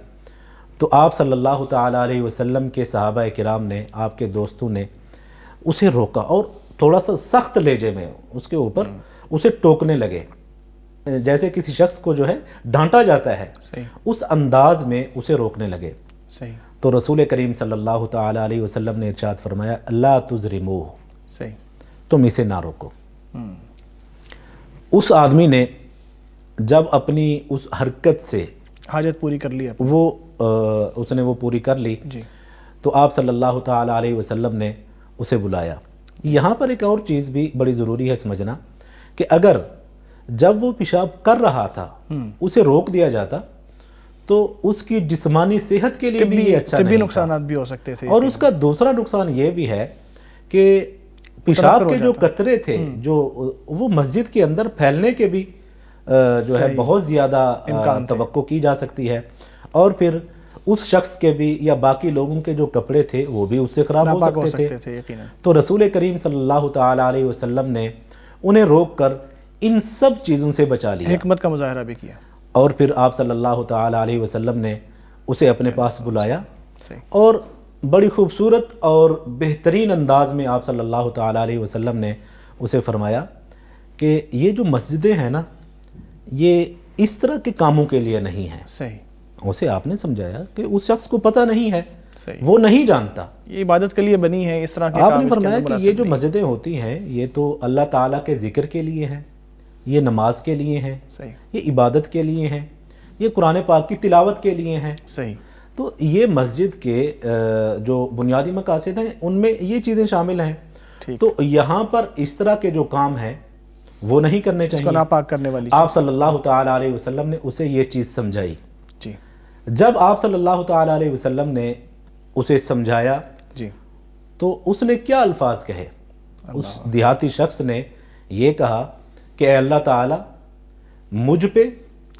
تو آپ صلی اللہ تعالی علیہ وسلم کے صحابہ کرام نے، آپ کے دوستوں نے اسے روکا اور تھوڑا سا سخت لہجے میں اس کے اوپر اسے ٹوکنے لگے، جیسے کسی شخص کو جو ہے ڈانٹا جاتا ہے، اس انداز میں اسے روکنے لگے. صحیح. تو رسول کریم صلی اللہ تعالی علیہ وسلم نے ارشاد فرمایا لا تظلموہ، صحیح، تم اسے نہ روکو. اس آدمی نے جب اپنی اس حرکت سے حاجت پوری کر لی، اس نے وہ پوری کر لی، تو آپ صلی اللہ تعالی علیہ وسلم نے اسے بلایا. یہاں پر ایک اور چیز بھی بڑی ضروری ہے سمجھنا کہ اگر جب وہ پیشاب کر رہا تھا اسے روک دیا جاتا تو اس کی جسمانی صحت کے لیے بھی یہ اچھا نہیں طبی تھا، نقصانات بھی ہو سکتے تھے. اور اس کا دوسرا نقصان یہ بھی ہے کہ پیشاب کے جو قطرے تھے جو وہ مسجد کے اندر پھیلنے کے بھی جو ہے بہت زیادہ توقع کی جا سکتی ہے، اور پھر اس شخص کے بھی یا باقی لوگوں کے جو کپڑے تھے وہ بھی اس سے خراب ہو سکتے تھے. تو رسول کریم صلی اللہ تعالی علیہ وسلم نے انہیں روک کر ان سب چیزوں سے بچا لیا، حکمت کا مظاہرہ بھی کیا. اور پھر آپ صلی اللہ تعالی علیہ وسلم نے اسے اپنے پاس بلایا اور بڑی خوبصورت اور بہترین انداز میں آپ صلی اللہ تعالی علیہ وسلم نے اسے فرمایا کہ یہ جو مسجدیں ہیں نا یہ اس طرح کے کاموں کے لیے نہیں ہیں. صحیح. اسے آپ نے سمجھایا کہ اس شخص کو پتہ نہیں ہے، وہ نہیں جانتا، یہ عبادت کے لیے بنی ہے، اس طرح کے آپ نے فرمایا کہ یہ جو مسجدیں ہوتی ہیں یہ تو اللہ تعالیٰ کے ذکر کے لیے ہیں، یہ نماز کے لیے ہیں، یہ عبادت کے لیے ہیں، یہ قرآن پاک کی تلاوت کے لیے ہیں. صحیح. تو یہ مسجد کے جو بنیادی مقاصد ہیں ان میں یہ چیزیں شامل ہیں. تو یہاں پر اس طرح کے جو کام ہیں وہ نہیں کرنے چاہیے، اس کو ناپاک کرنے والی. آپ صلی اللہ تعالی علیہ وسلم نے اسے یہ چیز سمجھائی. جی. جب آپ صلی اللہ تعالی علیہ وسلم نے اسے سمجھایا جی تو اس نے کیا الفاظ کہے؟ اس دیہاتی شخص نے یہ کہا کہ اے اللہ تعالی مجھ پہ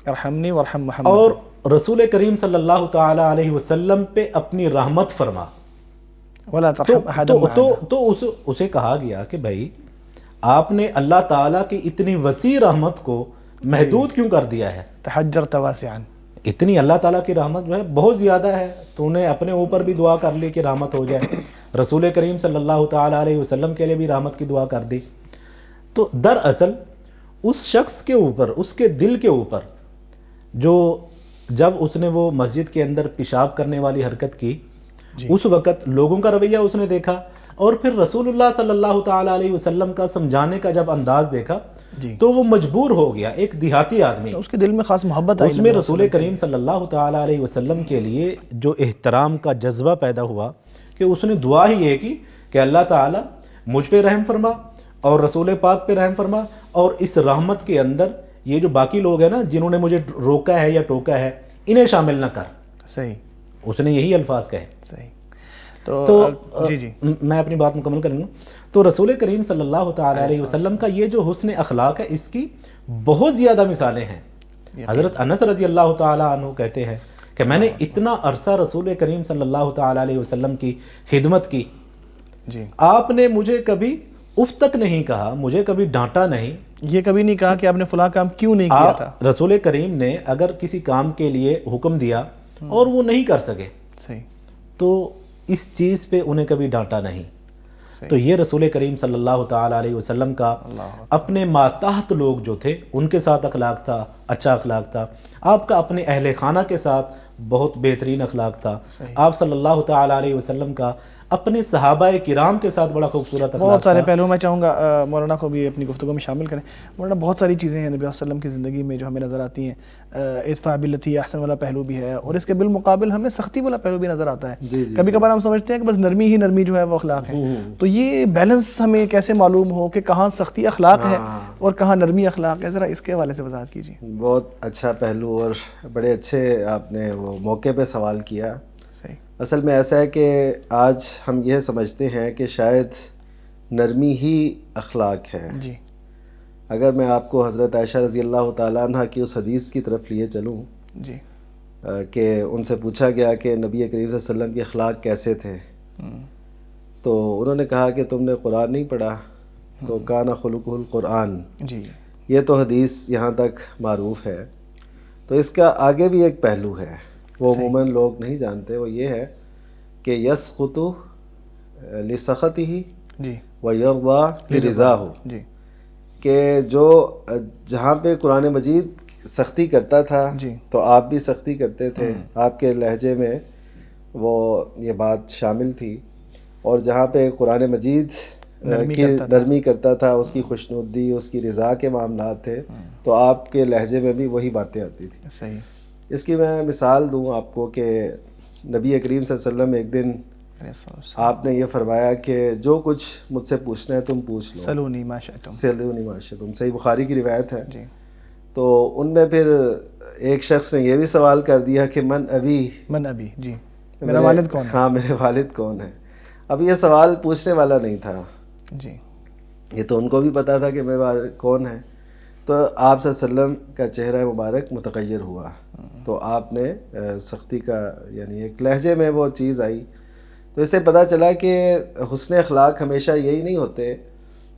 ارحمنی ورحم محمد، اور رسول کریم صلی اللہ تعالی علیہ وسلم پہ اپنی رحمت فرما. ولا ترحم احدا معنا. تو اسے کہا گیا کہ بھائی آپ نے اللہ تعالیٰ کی اتنی وسیع رحمت کو محدود کیوں کر دیا ہے؟ تحجرت واسعا، اتنی اللہ تعالیٰ کی رحمت جو ہے بہت زیادہ ہے، تو نے اپنے اوپر بھی دعا کر لی کہ رحمت ہو جائے، رسول کریم صلی اللہ تعالی علیہ وسلم کے لیے بھی رحمت کی دعا کر دی. تو دراصل اس شخص کے اوپر، اس کے دل کے اوپر جو جب اس نے وہ مسجد کے اندر پیشاب کرنے والی حرکت کی اس وقت لوگوں کا رویہ اس نے دیکھا، اور پھر رسول اللہ صلی اللہ تعالی علیہ وسلم کا سمجھانے کا جب انداز دیکھا جی، تو وہ مجبور ہو گیا، ایک دیہاتی آدمی، اس کے دل میں خاص محبت آئی اس میں رسول کریم صلی اللہ تعالیٰ علیہ وسلم کے لیے جو احترام کا جذبہ پیدا ہوا کہ اس نے دعا ہی یہ کی کہ اللہ تعالیٰ مجھ پہ رحم فرما اور رسول پاک پہ رحم فرما، اور اس رحمت کے اندر یہ جو باقی لوگ ہیں نا جنہوں نے مجھے روکا ہے یا ٹوکا ہے انہیں شامل نہ کر. صحیح، اس نے یہی الفاظ کہے. صحیح. تو جی جی میں اپنی بات مکمل کروں گا. تو رسول کریم صلی اللہ تعالیٰ علیہ وسلم کا یہ جو حسن اخلاق ہے اس کی بہت زیادہ مثالیں ہیں. حضرت انس رضی اللہ تعالیٰ عنہ کہتے ہیں کہ میں نے اتنا عرصہ رسول کریم صلی اللہ تعالیٰ علیہ وسلم کی خدمت کی، جی، آپ نے مجھے کبھی اف تک نہیں کہا، مجھے کبھی ڈانٹا نہیں. یہ کبھی نہیں کہا کہ آپ نے فلاں کام کیوں نہیں کیا تھا. رسول کریم نے اگر کسی کام کے لیے حکم دیا اور وہ نہیں کر سکے صحیح، تو اس چیز پہ انہیں کبھی ڈانٹا نہیں. تو یہ رسول کریم صلی اللہ تعالیٰ علیہ وسلم کا اپنے ماتحت لوگ جو تھے ان کے ساتھ اخلاق تھا، اچھا اخلاق تھا. آپ کا اپنے اہل خانہ کے ساتھ بہت بہترین اخلاق تھا. آپ صلی اللہ تعالیٰ علیہ وسلم کا اپنے صحابہ کرام کے ساتھ بڑا خوبصورت اخلاق تھا. بہت سارے پہلو میں چاہوں گا مولانا کو بھی اپنی گفتگو میں شامل کریں. مولانا بہت ساری چیزیں ہیں نبی صلی اللہ علیہ وسلم کی زندگی میں جو ہمیں نظر آتی ہیں. ادفع باللتی احسن والا پہلو بھی ہے اور اس کے بالمقابل ہمیں سختی والا پہلو بھی نظر آتا ہے. کبھی کبھار ہم سمجھتے ہیں کہ بس نرمی ہی نرمی جو ہے وہ اخلاق ہے. تو یہ بیلنس ہمیں کیسے معلوم ہو کہ کہاں سختی اخلاق ہے اور کہاں نرمی اخلاق ہے؟ ذرا اس کے حوالے سے وضاحت کیجیے. بہت اچھا پہلو اور بڑے اچھے آپ نے وہ موقع پہ سوال کیا. صحیح. اصل میں ایسا ہے کہ آج ہم یہ سمجھتے ہیں کہ شاید نرمی ہی اخلاق ہے. جی. اگر میں آپ کو حضرت عائشہ رضی اللہ تعالیٰ عنہ کی اس حدیث کی طرف لیے چلوں جی کہ ان سے پوچھا گیا کہ نبی کریم صلی اللہ علیہ وسلم کے اخلاق کیسے تھے، تو انہوں نے کہا کہ تم نے قرآن نہیں پڑھا، تو کان خلقہ القرآن. جی. یہ تو حدیث یہاں تک معروف ہے. تو اس کا آگے بھی ایک پہلو ہے وہ عموماً لوگ نہیں جانتے. وہ یہ ہے کہ یسخط لسخطہ جی ویرضی لرضاہ، جی کہ جو جہاں پہ قرآن مجید سختی کرتا تھا جی تو آپ بھی سختی کرتے تھے، آپ کے لہجے میں وہ یہ بات شامل تھی. اور جہاں پہ قرآن مجید کی نرمی کرتا تھا، اس کی خوشنودی، اس کی رضا کے معاملات تھے، تو آپ کے لہجے میں بھی وہی باتیں آتی تھیں. صحیح. اس کی میں مثال دوں آپ کو کہ نبی کریم صلی اللہ علیہ وسلم ایک دن آپ نے یہ فرمایا کہ جو کچھ مجھ سے پوچھنا ہے تم پوچھ لو، سلونی ما شئتم، سلونی ما شئتم. صحیح بخاری کی روایت ہے. جی. تو ان میں پھر ایک شخص نے یہ بھی سوال کر دیا کہ من ابی، من ابی، جی میرا والد کون ہے؟ ہاں میرے والد کون ہے. اب یہ سوال پوچھنے والا نہیں تھا، جی یہ تو ان کو بھی پتا تھا کہ میرے والد کون ہے. تو آپ صلی اللہ علیہ وسلم کا چہرہ مبارک متغیر ہوا، تو آپ نے سختی کا یعنی ایک لہجے میں وہ چیز آئی. تو اس سے پتہ چلا کہ حسن اخلاق ہمیشہ یہی نہیں ہوتے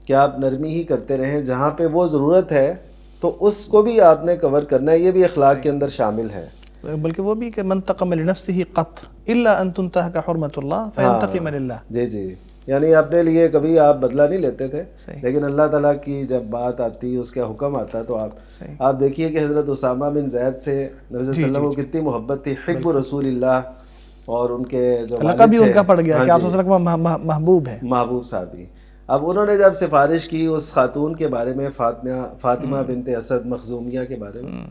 کہ آپ نرمی ہی کرتے رہیں، جہاں پہ وہ ضرورت ہے تو اس کو بھی آپ نے کور کرنا ہے. یہ بھی اخلاق کے اندر شامل ہے. بلکہ وہ بھی کہ من تقم لنفسه قط الا ان تنتهك حرمت اللہ فينتقم للہ. جی جی، یعنی اپنے لیے کبھی آپ بدلہ نہیں لیتے تھے، لیکن اللہ تعالیٰ کی جب بات آتی، اس کا حکم آتا تو آپ دیکھیے کہ حضرت اسامہ بن زید سے نبی صلی اللہ علیہ وسلم کو کتنی محبت تھی. حب رسول اللہ، اور ان کے جو لقب بھی ان کا پڑ گیا کہ آپ صلی اللہ علیہ وسلم محبوب ہے، محبوب صحابی. اب انہوں نے جب سفارش کی اس خاتون کے بارے میں، فاطمہ بنت اسد مخزومیہ کے بارے میں،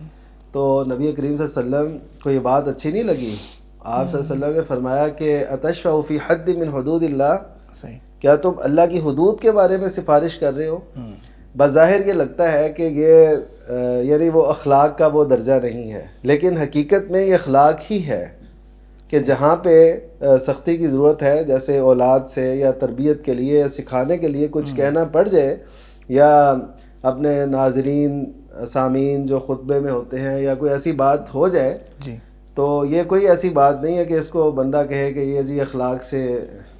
تو نبی کریم صلی اللہ علیہ وسلم کو یہ بات اچھی نہیں لگی. آپ صلی اللہ علیہ وسلم نے فرمایا کہ اتشفع فی حد من حدود اللہ، کیا تم اللہ کی حدود کے بارے میں سفارش کر رہے ہو؟ بظاہر یہ لگتا ہے کہ یہ یعنی وہ اخلاق کا وہ درجہ نہیں ہے، لیکن حقیقت میں یہ اخلاق ہی ہے کہ جہاں پہ سختی کی ضرورت ہے، جیسے اولاد سے یا تربیت کے لیے یا سکھانے کے لیے کچھ کہنا پڑ جائے، یا اپنے ناظرین سامعین جو خطبے میں ہوتے ہیں یا کوئی ایسی بات ہو جائے، تو یہ کوئی ایسی بات نہیں ہے کہ اس کو بندہ کہے کہ یہ جی اخلاق سے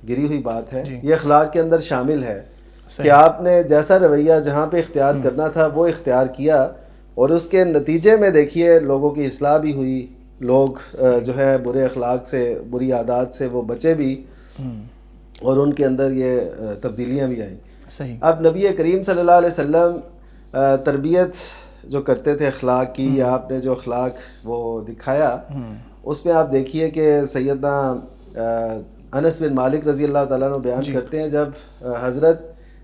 گری ہوئی بات ہے. یہ اخلاق کے اندر شامل ہے کہ آپ نے جیسا رویہ جہاں پہ اختیار کرنا تھا وہ اختیار کیا، اور اس کے نتیجے میں دیکھیے لوگوں کی اصلاح بھی ہوئی، لوگ جو ہے برے اخلاق سے، بری عادات سے وہ بچے بھی، اور ان کے اندر یہ تبدیلیاں بھی آئیں. اب نبی کریم صلی اللہ علیہ وسلم تربیت جو کرتے تھے اخلاق کی، یا آپ نے جو اخلاق وہ دکھایا، اس میں آپ دیکھیے کہ سیدنا انس بن مالک رضی اللہ تعالیٰ عنہ بیان کرتے ہیں جب حضرت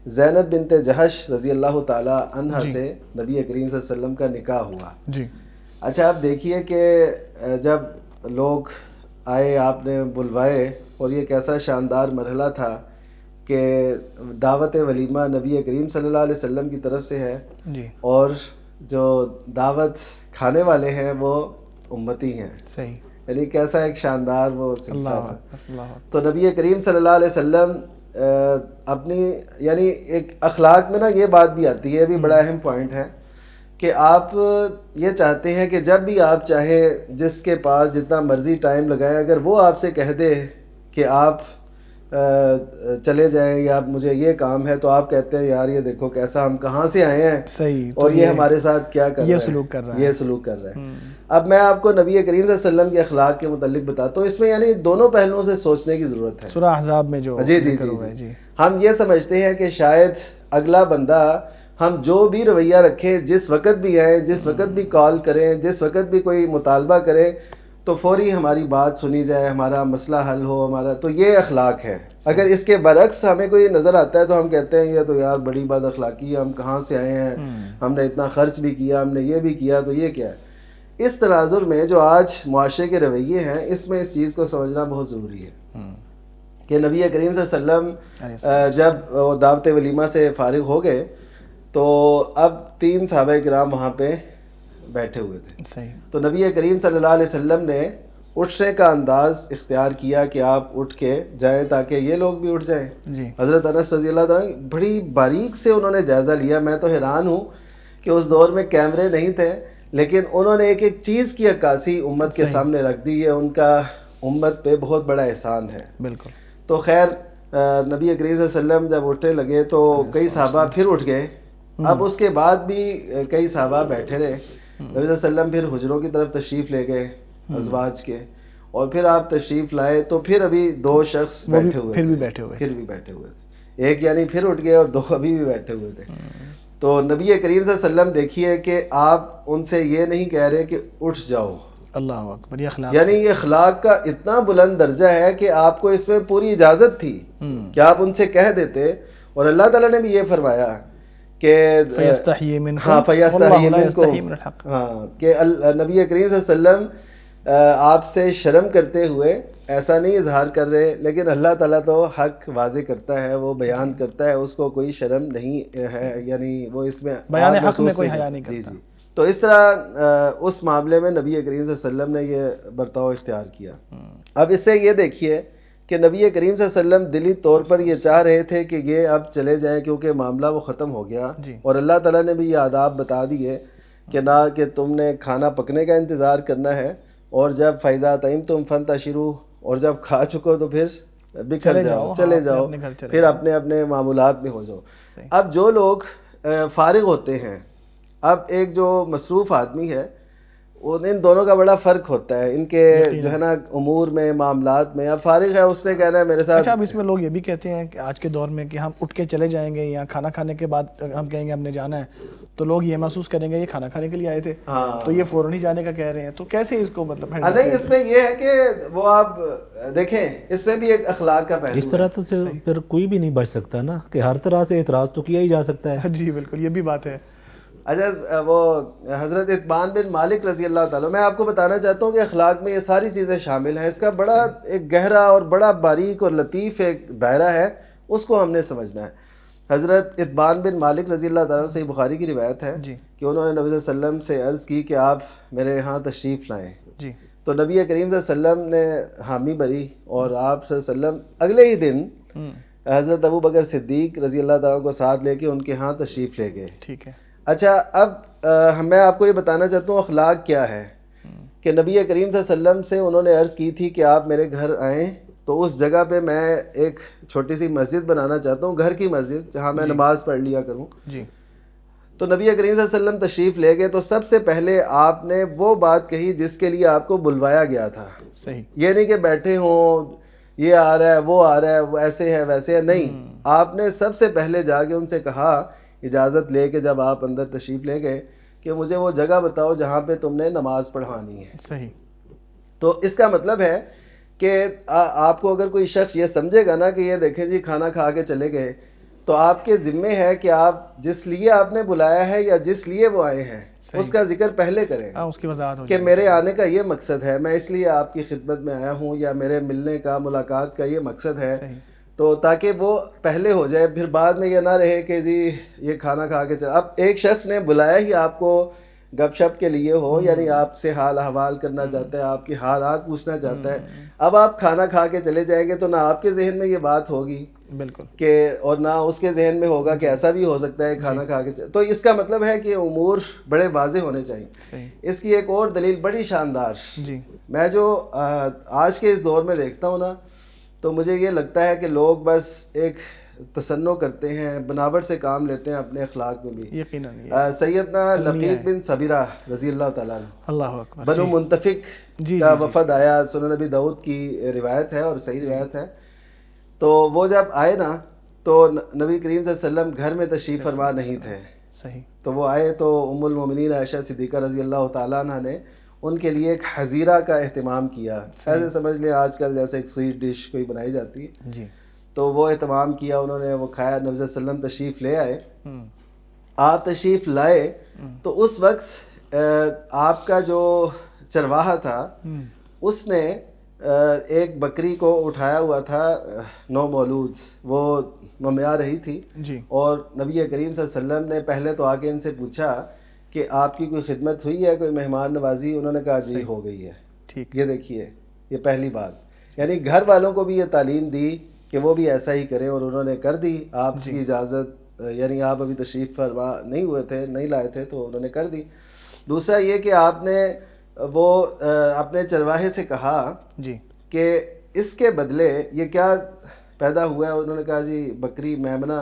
زینب بنت جہش رضی اللہ تعالی عنہ سے نبی کریم صلی اللہ علیہ وسلم کا نکاح ہوا. جی. اچھا آپ دیکھیے کہ جب لوگ آئے آپ نے بلوائے اور یہ کیسا شاندار مرحلہ تھا کہ دعوت ولیمہ نبی کریم صلی اللہ علیہ وسلم کی طرف سے ہے جی. اور جو دعوت کھانے والے ہیں وہ امتی ہیں. صحیح. یعنی کیسا ایک شاندار وہ سلسلہ تھا. اللہ. تو نبی کریم صلی اللہ علیہ وسلم اپنی یعنی ایک اخلاق میں نا یہ بات بھی آتی ہے, بھی بڑا اہم پوائنٹ ہے کہ آپ یہ چاہتے ہیں کہ جب بھی آپ چاہیں جس کے پاس جتنا مرضی ٹائم لگائیں, اگر وہ آپ سے کہہ دے کہ آپ چلے جائیں یا آپ مجھے یہ کام ہے, تو آپ کہتے ہیں یار یہ دیکھو کیسا ہم کہاں سے آئے ہیں. صحیح. اور یہ ہمارے ساتھ کیا کر رہا ہے, یہ سلوک کر رہا ہے, یہ سلوک کر رہا ہے. اب میں آپ کو نبی کریم صلی اللہ علیہ وسلم کے اخلاق کے متعلق بتاتا ہوں. اس میں یعنی دونوں پہلوؤں سے سوچنے کی ضرورت ہے. سورہ احزاب میں جو جی ہم یہ سمجھتے ہیں کہ شاید اگلا بندہ ہم جو بھی رویہ رکھیں, جس وقت بھی آئیں, جس وقت بھی کال کریں, جس وقت بھی کوئی مطالبہ کرے تو فوری ہماری بات سنی جائے, ہمارا مسئلہ حل ہو ہمارا, تو یہ اخلاق ہے. اگر اس کے برعکس ہمیں کوئی نظر آتا ہے تو ہم کہتے ہیں یہ تو یار بڑی بد اخلاقی ہے, ہم کہاں سے آئے ہیں, ہم نے اتنا خرچ بھی کیا, ہم نے یہ بھی کیا, تو یہ کیا ہے. اس تناظر میں جو آج معاشرے کے رویے ہیں اس میں اس چیز کو سمجھنا بہت ضروری ہے کہ نبی کریم صلی اللہ علیہ وسلم جب وہ دعوت ولیمہ سے فارغ ہو گئے تو اب 3 صحابہ کرام وہاں پہ بیٹھے ہوئے تھے. صحیح. تو نبی کریم صلی اللہ علیہ وسلم نے اٹھنے کا انداز اختیار کیا کہ آپ اٹھ کے جائیں تاکہ یہ لوگ بھی اٹھ جائیں. جی. حضرت انس رضی اللہ تعالیٰ بڑی باریک سے انہوں نے جائزہ لیا. میں تو حیران ہوں کہ اس دور میں کیمرے نہیں تھے, لیکن انہوں نے ایک ایک چیز کی عکاسی امت کے سامنے رکھ دی. یہ ان کا امت پہ بہت بڑا احسان ہے. بالکل. تو خیر نبی کریم صلی اللہ علیہ وسلم جب اٹھنے لگے تو کئی صحابہ پھر اٹھ گئے. اب اس کے بعد بھی کئی صحابہ بیٹھے رہے. نبی صلی اللہ علیہ وسلم پھر حجروں کی طرف تشریف لے گئے ازواج کے, اور پھر آپ تشریف لائے تو پھر ابھی 2 شخص بیٹھے ہوئے, پھر بھی بیٹھے ہوئے تھے. ایک یعنی پھر اٹھ گئے اور 2 ابھی بھی بیٹھے ہوئے تھے. تو نبی کریم صلی اللہ علیہ وسلم دیکھیے کہ آپ ان سے یہ نہیں کہہ رہے کہ اٹھ جاؤ. اللہ اکبر. یہ اخلاق, یعنی یہ اخلاق کا اتنا بلند درجہ ہے کہ آپ کو اس میں پوری اجازت تھی کہ آپ ان سے کہہ دیتے. اور اللہ تعالیٰ نے بھی یہ فرمایا کہ فَيَسْتَحْيِي مِنْكُمْ ہاں فَيَسْتَحْيِي وَاللَّهُ لَا يَسْتَحْيِي مِنْكُمْ, مِنَ الْحَقِّ. ہاں کہ نبی کریم صلی اللہ علیہ وسلم آپ سے شرم کرتے ہوئے ایسا نہیں اظہار کر رہے, لیکن اللہ تعالیٰ تو حق واضح کرتا ہے, وہ بیان کرتا ہے, اس کو کوئی شرم نہیں ہے, یعنی وہ اس میں بیان حق میں کوئی حیا نہیں کرتا. تو اس طرح اس معاملے میں نبی کریم صلی اللہ علیہ وسلم نے یہ برتاؤ اختیار کیا. اب اس سے یہ دیکھیے کہ نبی کریم صلی اللہ علیہ وسلم دلی طور پر یہ چاہ رہے تھے کہ یہ اب چلے جائیں کیونکہ معاملہ وہ ختم ہو گیا. اور اللہ تعالیٰ نے بھی یہ آداب بتا دیے کہ نہ کہ تم نے کھانا پکنے کا انتظار کرنا ہے, اور جب فیضا طعمتم فانتشروا, اور جب کھا چکو تو پھر بکھر جاؤ, چلے جاؤ, پھر اپنے اپنے معمولات میں ہو جاؤ. اب جو لوگ فارغ ہوتے ہیں, اب ایک جو مصروف آدمی ہے ان دونوں کا بڑا فرق ہوتا ہے ان کے جو ہے نا امور میں, معاملات میں. اب فارغ ہے, اس نے کہنا ہے میرے ساتھ. اچھا اب اس میں لوگ یہ بھی کہتے ہیں کہ آج کے دور میں کہ ہم اٹھ کے چلے جائیں گے یا کھانا کھانے کے بعد ہم کہیں گے ہم نے جانا ہے, تو لوگ یہ محسوس کریں گے یہ کھانا کھانے کے لیے آئے تھے تو یہ فوراً ہی جانے کا کہہ رہے ہیں. تو کیسے اس کو مطلب نہیں, اس میں یہ ہے کہ وہ آپ دیکھیں اس میں بھی ایک اخلاق کا پہلو ہے. اس طرح تو سے پھر کوئی بھی نہیں بچ سکتا نا, کہ ہر طرح سے اعتراض تو کیا ہی جا سکتا ہے. جی بالکل, یہ بھی بات ہے. اچھا وہ حضرت اتبان بن مالک رضی اللہ تعالیٰ, میں آپ کو بتانا چاہتا ہوں کہ اخلاق میں یہ ساری چیزیں شامل ہیں. اس کا بڑا ایک گہرا اور بڑا باریک اور لطیف ایک دائرہ ہے, اس کو ہم نے سمجھنا ہے. حضرت اتبان بن مالک رضی اللہ تعالیٰ صحیح بخاری کی روایت ہے کہ انہوں نے نبی صلی اللہ علیہ وسلم سے عرض کی کہ آپ میرے یہاں تشریف لائیں. تو نبی کریم صلی اللہ علیہ وسلم نے حامی بری, اور آپ صلی اللہ علیہ وسلم اگلے ہی دن حضرت ابو بکر صدیق رضی اللہ تعالیٰ کو ساتھ لے کے ان کے ہاں تشریف لے گئے. ٹھیک ہے. اچھا اب میں آپ کو یہ بتانا چاہتا ہوں اخلاق کیا ہے, کہ نبی کریم صلی اللہ علیہ وسلم سے انہوں نے عرض کی تھی کہ آپ میرے گھر آئیں, تو اس جگہ پہ میں ایک چھوٹی سی مسجد بنانا چاہتا ہوں, گھر کی مسجد جہاں میں نماز پڑھ لیا کروں. تو نبی کریم صلی اللہ علیہ وسلم تشریف لے گئے, تو سب سے پہلے آپ نے وہ بات کہی جس کے لیے آپ کو بلوایا گیا تھا. صحیح. یہ نہیں کہ بیٹھے ہوں یہ آ رہا ہے وہ آ رہا ہے وہ ایسے ہے ویسے ہے, نہیں, آپ نے سب سے پہلے جا کے ان سے کہا اجازت لے کے جب آپ اندر تشریف لے گئے کہ مجھے وہ جگہ بتاؤ جہاں پہ تم نے نماز پڑھوانی ہے. صحیح. تو اس کا مطلب ہے کہ آپ کو اگر کوئی شخص یہ سمجھے گا نا کہ یہ دیکھیں جی کھانا کھا کے چلے گئے, تو آپ کے ذمے ہے کہ آپ جس لیے آپ نے بلایا ہے یا جس لیے وہ آئے ہیں اس کا ذکر پہلے کریں اس کی وضاحت ہو کہ میرے آنے کا یہ مقصد ہے, میں اس لیے آپ کی خدمت میں آیا ہوں, یا میرے ملنے کا ملاقات کا یہ مقصد ہے, تو تاکہ وہ پہلے ہو جائے. پھر بعد میں یہ نہ رہے کہ جی یہ کھانا کھا کے چلا. اب ایک شخص نے بلایا ہی آپ کو گپ شپ کے لیے ہو, یعنی آپ سے حال احوال کرنا چاہتا ہے, آپ کی حالات پوچھنا چاہتا ہے, اب آپ کھانا کھا کے چلے جائیں گے تو نہ آپ کے ذہن میں یہ بات ہوگی بالکل کہ, اور نہ اس کے ذہن میں ہوگا کہ ایسا بھی ہو سکتا ہے کھانا کھا کے تو اس کا مطلب ہے کہ امور بڑے واضح ہونے چاہیے. اس کی ایک اور دلیل بڑی شاندار, میں جو آج کے اس دور میں دیکھتا ہوں نا, تو مجھے یہ لگتا ہے کہ لوگ بس ایک تصنع کرتے ہیں, بناوٹ سے کام لیتے ہیں اپنے اخلاق میں بھی. یقیناً سیدنا لقیط بن صبیرہ رضی اللہ تعالیٰ عنہ, اللہ اکبر, بنو منتفق کا وفد آیا, سنن نبی داؤد کی روایت ہے اور صحیح روایت ہے. تو وہ جب آئے نا تو نبی کریم صلی اللہ علیہ وسلم گھر میں تشریف فرما نہیں تھے. صحیح. تو وہ آئے تو ام المومنین عائشہ صدیقہ رضی اللہ تعالیٰ عنہ نے ان کے لیے ایک حزیرہ کا اہتمام کیا. ایسے سمجھ لیں آج کل جیسے ایک سویٹ ڈش کوئی بنائی جاتی ہے, جی, تو وہ اہتمام کیا انہوں نے, وہ کھایا. نبی صلی اللہ علیہ وسلم تشریف لے آئے. آپ تشریف لائے تو اس وقت آپ کا جو چرواہا تھا اس نے ایک بکری کو اٹھایا ہوا تھا, نو مولود, وہ ممیا رہی تھی. اور نبی کریم صلی اللہ علیہ وسلم نے پہلے تو آ کے ان سے پوچھا کہ آپ کی کوئی خدمت ہوئی ہے, کوئی مہمان نوازی؟ انہوں نے کہا جی ہو گئی ہے. ٹھیک, یہ دیکھیے یہ پہلی بات, یعنی گھر والوں کو بھی یہ تعلیم دی کہ وہ بھی ایسا ہی کریں, اور انہوں نے کر دی. آپ کی اجازت, یعنی آپ ابھی تشریف فرما نہیں ہوئے تھے, نہیں لائے تھے, تو انہوں نے کر دی. دوسرا یہ کہ آپ نے وہ اپنے چرواہے سے کہا کہ اس کے بدلے یہ کیا پیدا ہوا ہے؟ انہوں نے کہا جی بکری میمنہ.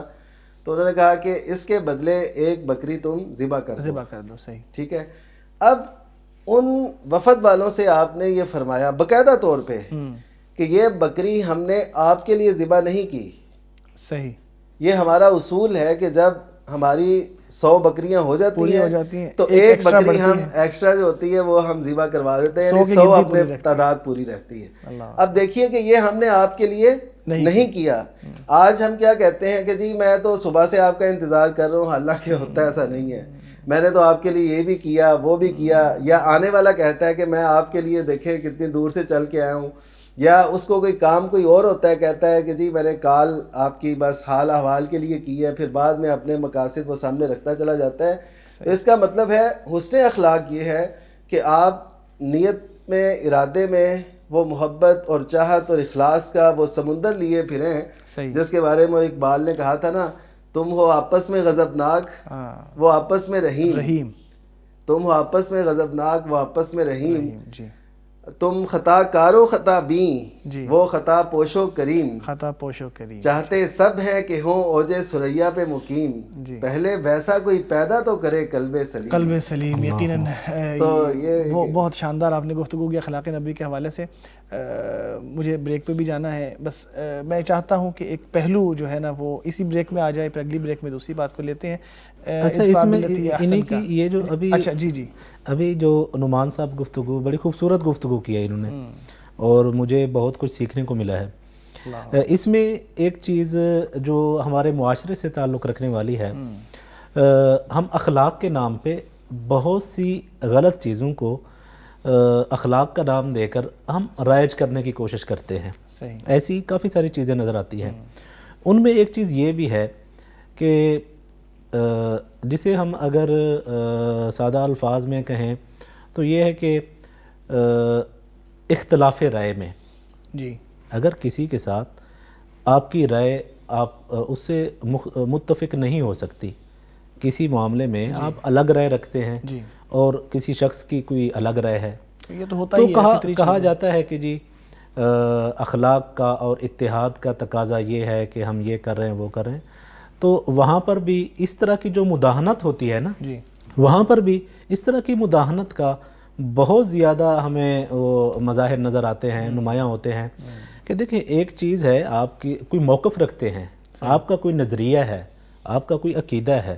تو انہوں نے کہا کہ اس کے بدلے ایک بکری تم ذبح کر دو. صحیح, ٹھیک ہے. اب ان وفد والوں سے آپ نے یہ فرمایا باقاعدہ طور پہ کہ یہ بکری ہم نے آپ کے لیے ذبح نہیں کی. صحیح, یہ ہمارا اصول ہے کہ جب ہماری 100 بکریاں ہو جاتی ہیں تو ایک بکری ہم ایکسٹرا جو ہوتی ہے وہ ہم ذبح کروا دیتے ہیں, یعنی 100 اپنے تعداد پوری رہتی ہے. اب دیکھیے کہ یہ ہم نے آپ کے لیے نہیں کیا. آج ہم کیا کہتے ہیں کہ جی میں تو صبح سے آپ کا انتظار کر رہا ہوں, حالانکہ ہوتا ایسا نہیں ہے. میں نے تو آپ کے لیے یہ بھی کیا وہ بھی کیا. یا آنے والا کہتا ہے کہ میں آپ کے لیے دیکھیں کتنی دور سے چل کے آیا ہوں, یا اس کو کوئی کام کوئی اور ہوتا ہے, کہتا ہے کہ جی میں نے کال آپ کی بس حال احوال کے لیے کی ہے, پھر بعد میں اپنے مقاصد وہ سامنے رکھتا چلا جاتا ہے. تو اس کا مطلب ہے حسن اخلاق یہ ہے کہ آپ نیت میں, ارادے میں وہ محبت اور چاہت اور اخلاص کا وہ سمندر لیے پھریں, جس کے بارے میں اقبال نے کہا تھا نا, تم ہو آپس میں غضبناک وہ آپس میں رحیم, تم ہو آپس میں غضبناک وہ آپس میں رحیم, تم خطا کارو خطا بیں وہ خطا پوشو کریم, چاہتے سب ہیں کہ ہوں اوجے سریا پہ مقیم, پہلے ویسا کوئی پیدا تو کرے قلب سلیم. یقیناً وہ بہت شاندار آپ نے گفتگو کی اخلاق نبی کے حوالے سے. مجھے بریک پہ بھی جانا ہے, بس میں چاہتا ہوں کہ ایک پہلو جو ہے نا وہ اسی بریک میں آ جائے, پھر اگلی بریک میں دوسری بات کو لیتے ہیں. اچھا, اس میں انہیں کی یہ جو ابھی اچھا جی ابھی جو نعمان صاحب گفتگو, بڑی خوبصورت گفتگو کی ہے انہوں نے, اور مجھے بہت کچھ سیکھنے کو ملا ہے. اس میں ایک چیز جو ہمارے معاشرے سے تعلق رکھنے والی ہے, ہم اخلاق کے نام پہ بہت سی غلط چیزوں کو اخلاق کا نام دے کر ہم رائج کرنے کی کوشش کرتے ہیں. ایسی کافی ساری چیزیں نظر آتی ہیں. ان میں ایک چیز یہ بھی ہے کہ جسے ہم اگر سادہ الفاظ میں کہیں تو یہ ہے کہ اختلاف رائے میں اگر کسی کے ساتھ آپ کی رائے آپ اس سے متفق نہیں ہو سکتی, کسی معاملے میں آپ الگ رائے رکھتے ہیں اور کسی شخص کی کوئی الگ رائے ہے, تو کہا جاتا ہے کہ جی اخلاق کا اور اتحاد کا تقاضا یہ ہے کہ ہم یہ کر رہے ہیں وہ کر رہے ہیں. تو وہاں پر بھی اس طرح کی جو مداہنت ہوتی ہے نا, وہاں پر بھی اس طرح کی مداہنت کا بہت زیادہ ہمیں وہ مظاہر نظر آتے ہیں, نمایاں ہوتے ہیں. کہ دیکھیں ایک چیز ہے, آپ کی کوئی موقف رکھتے ہیں, آپ کا کوئی نظریہ ہے, آپ کا کوئی عقیدہ ہے,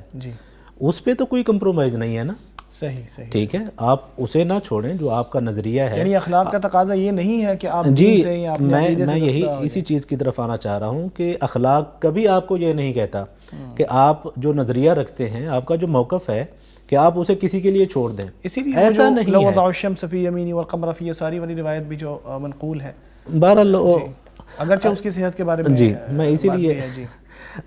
اس پہ تو کوئی کمپرومائز نہیں ہے نا. صحیح صحیح. ٹھیک ہے, آپ اسے نہ چھوڑیں جو آپ کا نظریہ ہے. یعنی اخلاق کا تقاضا یہ نہیں ہے کہ آپ جی, دین سے یا اپنے عقیدے سے میں یہی دستبردار ہو اسی جائیں. چیز کی طرف آنا چاہ رہا ہوں کہ اخلاق کبھی آپ کو یہ نہیں کہتا کہ آپ جو نظریہ رکھتے ہیں, آپ کا جو موقف ہے, کہ آپ اسے کسی کے لیے چھوڑ دیں. اسی لیے ایسا نہیں لو ہے. وضع الشمس فی یمینی والقمر فی یساری والی روایت بھی جو منقول ہے, بہرحال اگرچہ اس کی صحت کے بارے میں جی, میں اسی بات لیے بھی ہے. جی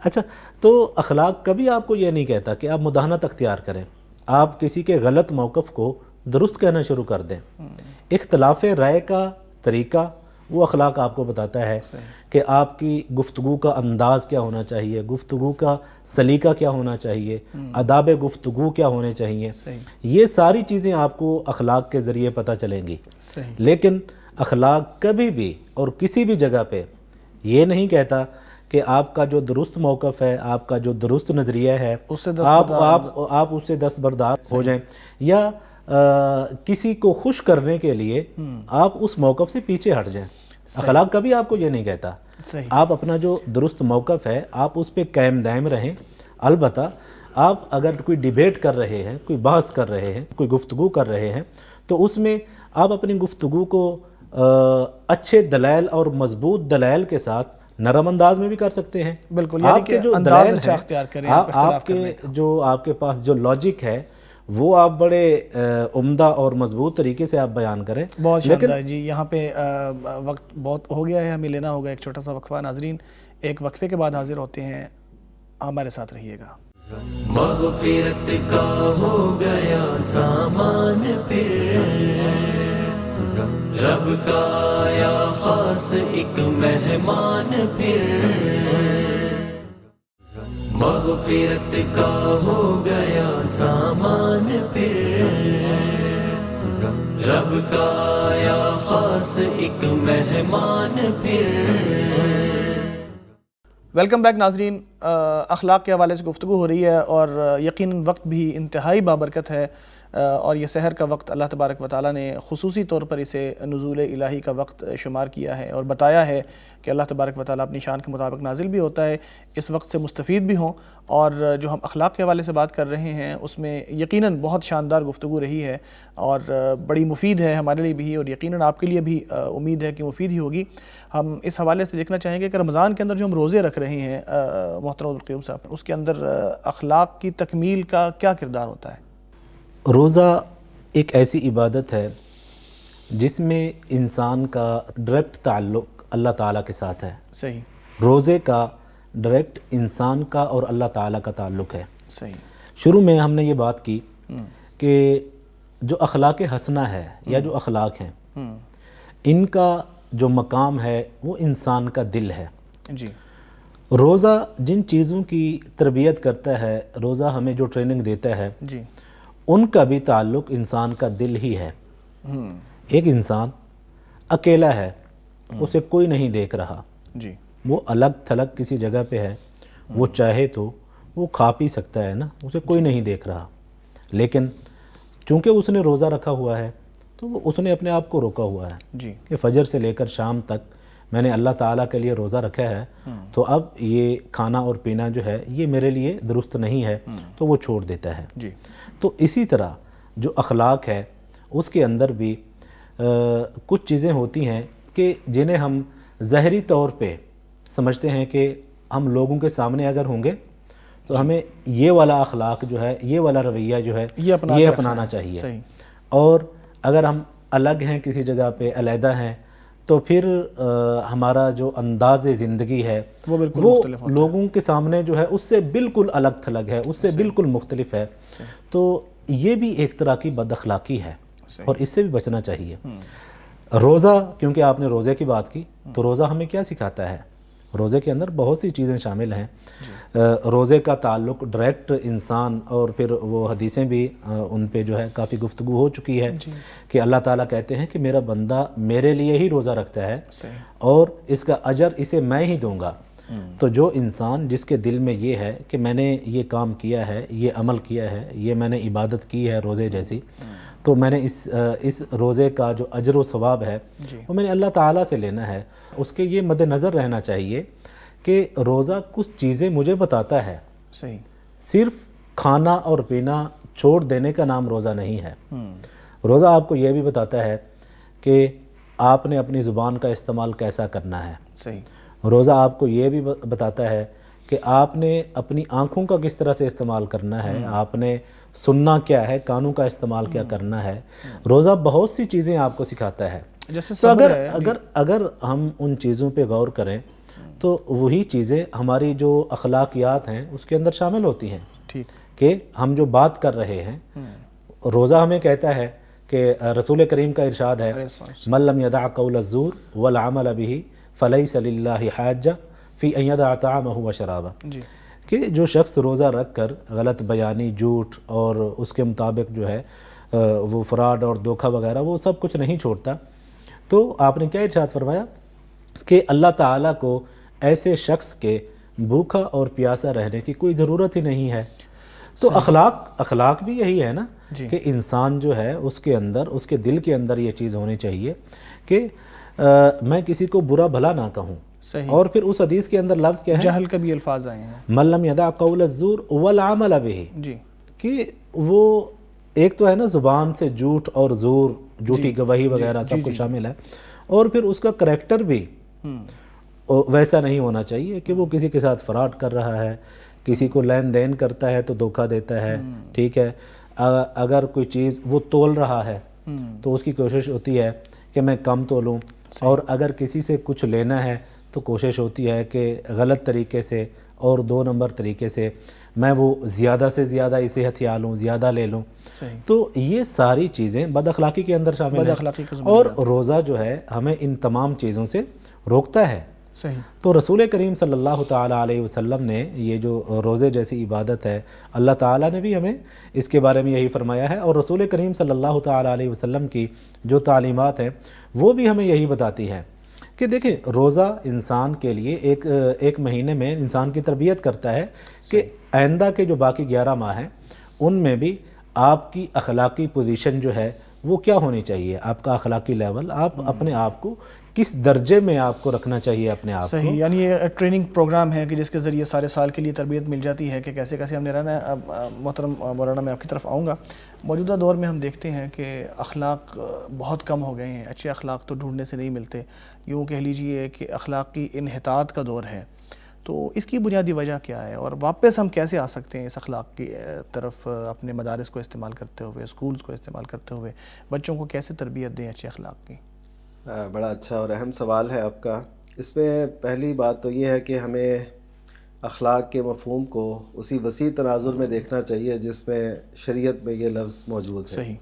اچھا, تو اخلاق کبھی آپ کو یہ نہیں کہتا کہ آپ مداہنت اختیار کریں, آپ کسی کے غلط موقف کو درست کہنا شروع کر دیں. اختلاف رائے کا طریقہ وہ اخلاق آپ کو بتاتا ہے کہ آپ کی گفتگو کا انداز کیا ہونا چاہیے, گفتگو کا سلیقہ کیا ہونا چاہیے, آداب گفتگو کیا ہونے چاہیے. یہ ساری چیزیں آپ کو اخلاق کے ذریعے پتہ چلیں گی. لیکن اخلاق کبھی بھی اور کسی بھی جگہ پہ یہ نہیں کہتا کہ آپ کا جو درست موقف ہے, آپ کا جو درست نظریہ ہے, آپ اس سے دستبردار ہو جائیں, یا کسی کو خوش کرنے کے لیے آپ اس موقف سے پیچھے ہٹ جائیں. اخلاق کبھی آپ کو یہ نہیں کہتا. آپ اپنا جو درست موقف ہے آپ اس پہ قائم دائم رہیں. البتہ آپ اگر کوئی ڈیبیٹ کر رہے ہیں, کوئی بحث کر رہے ہیں, کوئی گفتگو کر رہے ہیں, تو اس میں آپ اپنی گفتگو کو اچھے دلائل اور مضبوط دلائل کے ساتھ نرم انداز میں بھی کر سکتے ہیں. بالکل, یعنی کہ انداز اچھا اختیار کریں. آپ کے جو آپ کے پاس جو لاجک ہے وہ آپ بڑے عمدہ اور مضبوط طریقے سے آپ بیان کریں. بہت شاندار. جی یہاں پہ وقت بہت ہو گیا ہے, ہمیں لینا ہوگا ایک چھوٹا سا وقفہ. ناظرین ایک وقفے کے بعد حاضر ہوتے ہیں, ہمارے ساتھ رہیے گا. مغفرت کا ہو گیا سامان پھر, رب کا آیا خاص ایک مہمان پھر, مغفرت کا ہو گیا سامان پھر, رب کا آیا خاص ایک مہمان پھر. ویلکم بیک ناظرین. اخلاق کے حوالے سے گفتگو ہو رہی ہے اور یقیناً وقت بھی انتہائی بابرکت ہے, اور یہ سحر کا وقت اللہ تبارک و تعالیٰ نے خصوصی طور پر اسے نزول الہی کا وقت شمار کیا ہے اور بتایا ہے کہ اللہ تبارک و تعالیٰ اپنی شان کے مطابق نازل بھی ہوتا ہے, اس وقت سے مستفید بھی ہوں. اور جو ہم اخلاق کے حوالے سے بات کر رہے ہیں اس میں یقیناً بہت شاندار گفتگو رہی ہے اور بڑی مفید ہے ہمارے لیے بھی, اور یقیناً آپ کے لیے بھی امید ہے کہ مفید ہی ہوگی. ہم اس حوالے سے دیکھنا چاہیں گے کہ رمضان کے اندر جو ہم روزے رکھ رہے ہیں محترم عبدالقیوم صاحب, اس کے اندر اخلاق کی تکمیل کا کیا کردار ہوتا ہے؟ روزہ ایک ایسی عبادت ہے جس میں انسان کا ڈائریکٹ تعلق اللہ تعالیٰ کے ساتھ ہے. صحیح. روزے کا ڈائریکٹ انسان کا اور اللہ تعالیٰ کا تعلق ہے. صحیح. شروع میں ہم نے یہ بات کی کہ جو اخلاق حسنہ ہے یا جو اخلاق ہیں ان کا جو مقام ہے وہ انسان کا دل ہے. جی. روزہ جن چیزوں کی تربیت کرتا ہے, روزہ ہمیں جو ٹریننگ دیتا ہے, جی, ان کا بھی تعلق انسان کا دل ہی ہے. ایک انسان اکیلا ہے, اسے کوئی نہیں دیکھ رہا, جی, وہ الگ تھلگ کسی جگہ پہ ہے, وہ چاہے تو وہ کھا پی سکتا ہے نا, اسے کوئی نہیں دیکھ رہا. لیکن چونکہ اس نے روزہ رکھا ہوا ہے تو اس نے اپنے آپ کو روکا ہوا ہے جی, کہ فجر سے لے کر شام تک میں نے اللہ تعالیٰ کے لیے روزہ رکھا ہے, تو اب یہ کھانا اور پینا جو ہے یہ میرے لیے درست نہیں ہے, تو وہ چھوڑ دیتا ہے. جی. تو اسی طرح جو اخلاق ہے اس کے اندر بھی کچھ چیزیں ہوتی ہیں کہ جنہیں ہم ظاہری طور پہ سمجھتے ہیں کہ ہم لوگوں کے سامنے اگر ہوں گے تو ہمیں یہ والا اخلاق جو ہے, یہ والا رویہ جو ہے یہ اپنانا چاہیے. صحیح. اور اگر ہم الگ ہیں کسی جگہ پہ, علیحدہ ہیں, تو پھر ہمارا جو انداز زندگی ہے وہ لوگوں کے سامنے جو ہے اس سے بالکل الگ تھلگ ہے, اس سے بالکل مختلف ہے. تو یہ بھی ایک طرح کی بد اخلاقی ہے اور اس سے بھی بچنا چاہیے. روزہ, کیونکہ آپ نے روزے کی بات کی, تو روزہ ہمیں کیا سکھاتا ہے؟ روزے کے اندر بہت سی چیزیں شامل ہیں. روزے کا تعلق ڈائریکٹ انسان, اور پھر وہ حدیثیں بھی ان پہ جو ہے کافی گفتگو ہو چکی ہے کہ اللہ تعالیٰ کہتے ہیں کہ میرا بندہ میرے لیے ہی روزہ رکھتا ہے اور اس کا اجر اسے میں ہی دوں گا. تو جو انسان جس کے دل میں یہ ہے کہ میں نے یہ کام کیا ہے, یہ عمل کیا ہے, یہ میں نے عبادت کی ہے روزے جیسی, تو میں نے اس روزے کا جو اجر و ثواب ہے وہ میں نے اللہ تعالیٰ سے لینا ہے. اس کے یہ مد نظر رہنا چاہیے کہ روزہ کچھ چیزیں مجھے بتاتا ہے. صحیح. صرف کھانا اور پینا چھوڑ دینے کا نام روزہ نہیں ہے۔ روزہ آپ کو یہ بھی بتاتا ہے کہ آپ نے اپنی زبان کا استعمال کیسا کرنا ہے۔ صحیح۔ روزہ آپ کو یہ بھی بتاتا ہے کہ آپ نے اپنی آنکھوں کا کس طرح سے استعمال کرنا ہے، آپ نے سننا کیا ہے، کانوں کا استعمال کیا کرنا ہے۔ روزہ بہت سی چیزیں آپ کو سکھاتا ہے۔ جیسے تو اگر ہم ان چیزوں پہ غور کریں تو وہی چیزیں ہماری جو اخلاقیات ہیں اس کے اندر شامل ہوتی ہیں۔ ٹھیک کہ ہم جو بات کر رہے ہیں، روزہ ہمیں کہتا ہے کہ رسول کریم کا ارشاد ہے من لم يدع قول الزور والعمل به فليس لله حاجة في ان يدع طعامه وشرابه، جی، کہ جو شخص روزہ رکھ کر غلط بیانی، جھوٹ اور اس کے مطابق جو ہے وہ فراڈ اور دھوکہ وغیرہ وہ سب کچھ نہیں چھوڑتا، تو آپ نے کیا ارشاد فرمایا کہ اللہ تعالیٰ کو ایسے شخص کے بھوکا اور پیاسا رہنے کی کوئی ضرورت ہی نہیں ہے۔ تو اخلاق بھی یہی ہے نا کہ انسان جو ہے اس کے اندر، اس کے دل کے اندر یہ چیز ہونی چاہیے کہ میں کسی کو برا بھلا نہ کہوں۔ صحیح۔ اور پھر اس حدیث کے اندر لفظ کیا ہے؟ جہل کا بھی الفاظ آئے ہیں، من لم يدع قول الزور والعمل به، جی، کہ وہ ایک تو ہے نا زبان سے جھوٹ اور زور، جھوٹی گواہی وغیرہ سب کچھ شامل ہے، اور پھر اس کا کریکٹر بھی ویسا نہیں ہونا چاہیے کہ وہ کسی کے ساتھ فراڈ کر رہا ہے، کسی کو لین دین کرتا ہے تو دھوکہ دیتا ہے، ٹھیک ہے، اگر کوئی چیز وہ تول رہا ہے تو اس کی کوشش ہوتی ہے کہ میں کم تولوں، اور اگر کسی سے کچھ لینا ہے تو کوشش ہوتی ہے کہ غلط طریقے سے اور 2 نمبر طریقے سے میں وہ زیادہ سے زیادہ اسے ہتھیا لوں، زیادہ لے لوں۔ تو یہ ساری چیزیں بد اخلاقی کے اندر شامل ہیں، اور روزہ جو ہے ہمیں ان تمام چیزوں سے روکتا ہے۔ صحیح۔ تو رسول کریم صلی اللہ تعالیٰ علیہ وسلم نے یہ جو روزے جیسی عبادت ہے، اللہ تعالیٰ نے بھی ہمیں اس کے بارے میں یہی فرمایا ہے، اور رسول کریم صلی اللہ تعالیٰ علیہ وسلم کی جو تعلیمات ہیں وہ بھی ہمیں یہی بتاتی ہیں کہ دیکھیں روزہ انسان کے لیے ایک مہینے میں انسان کی تربیت کرتا ہے کہ آئندہ کے جو باقی 11 ماہ ہیں ان میں بھی آپ کی اخلاقی پوزیشن جو ہے وہ کیا ہونی چاہیے، آپ کا اخلاقی لیول، آپ اپنے آپ کو کس درجے میں آپ کو رکھنا چاہیے اپنے آپ کو۔ صحیح، یعنی یہ ٹریننگ پروگرام ہے کہ جس کے ذریعے سارے سال کے لیے تربیت مل جاتی ہے کہ کیسے کیسے ہم نے رہنا ہے۔ اب محترم مولانا میں آپ کی طرف آؤں گا۔ موجودہ دور میں ہم دیکھتے ہیں کہ اخلاق بہت کم ہو گئے ہیں، اچھے اخلاق تو ڈھونڈنے سے نہیں ملتے، یوں کہہ لیجئے کہ اخلاقی انحطاط کا دور ہے۔ تو اس کی بنیادی وجہ کیا ہے، اور واپس ہم کیسے آ سکتے ہیں اس اخلاق کی طرف، اپنے مدارس کو استعمال کرتے ہوئے، اسکولز کو استعمال کرتے ہوئے بچوں کو کیسے تربیت دیں اچھے اخلاق کی؟ بڑا اچھا اور اہم سوال ہے آپ کا۔ اس میں پہلی بات تو یہ ہے کہ ہمیں اخلاق کے مفہوم کو اسی وسیع تناظر میں دیکھنا چاہیے جس میں شریعت میں یہ لفظ موجود ہے۔ صحیح،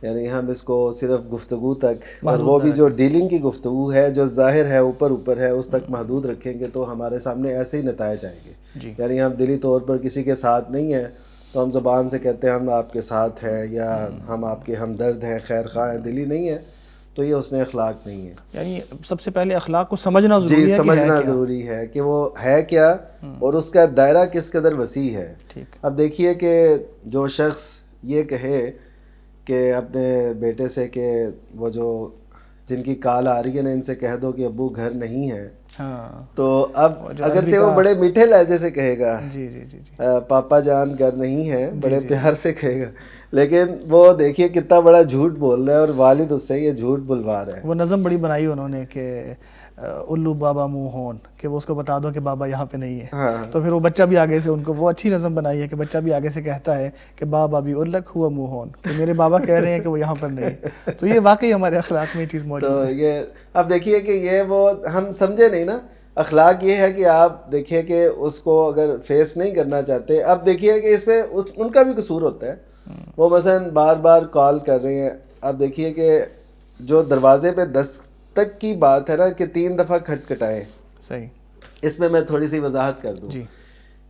یعنی ہم اس کو صرف گفتگو تک، اور وہ بھی جو ڈیلنگ کی گفتگو ہے، جو ظاہر ہے، اوپر ہے، اس تک محدود رکھیں گے تو ہمارے سامنے ایسے ہی نتائج آئیں گے۔ یعنی ہم دلی طور پر کسی کے ساتھ نہیں ہیں تو ہم زبان سے کہتے ہیں ہم آپ کے ساتھ ہیں یا ہم آپ کے ہمدرد ہیں، خیر خواہ ہیں، دلی نہیں ہے تو یہ حسن اخلاق نہیں ہے۔ یعنی سب سے پہلے اخلاق کو سمجھنا ضروری ہے، جی سمجھنا ضروری ہے کہ وہ ہے کیا اور اس کا دائرہ کس قدر وسیع ہے۔ اب دیکھیے کہ جو شخص یہ کہے کہ اپنے بیٹے سے کہ وہ جو جن کی کال آ رہی ہے نا ان سے کہہ دو کہ ابو گھر نہیں ہے، تو اب اگرچہ وہ بڑے میٹھے لہجے سے کہے گا پاپا جان گھر نہیں ہے، بڑے پیار سے کہے گا، لیکن وہ دیکھیے کتنا بڑا جھوٹ بول رہا ہے اور والد اس سے یہ جھوٹ بلوا رہا ہے۔ وہ نظم بڑی بنائی انہوں نے کہ الو بابا منہ ہون، کہ وہ اس کو بتا دو کہ بابا یہاں پہ نہیں ہے، تو پھر وہ بچہ بھی آگے سے ان کو وہ اچھی نظم بنائی ہے کہ بچہ بھی آگے سے کہتا ہے کہ بابا بھی الک ہوا منہ ہون، کہ میرے بابا کہہ رہے ہیں کہ وہ یہاں پر نہیں ہے۔ تو یہ واقعی ہمارے اخلاق میں یہ چیز موجود ہے۔ تو یہ اب دیکھیے کہ یہ وہ ہم سمجھے نہیں نا، اخلاق یہ ہے کہ آپ دیکھیے کہ اس کو اگر فیس نہیں کرنا چاہتے، اب دیکھیے کہ اس میں ان کا بھی قصور ہوتا ہے، وہ مثلا بار بار کال کر رہے ہیں، اب دیکھیے کہ جو دروازے پہ دستک کی بات ہے نا کہ 3 دفعہ کھٹکھٹائیں، صحیح، اس میں میں تھوڑی سی وضاحت کر دوں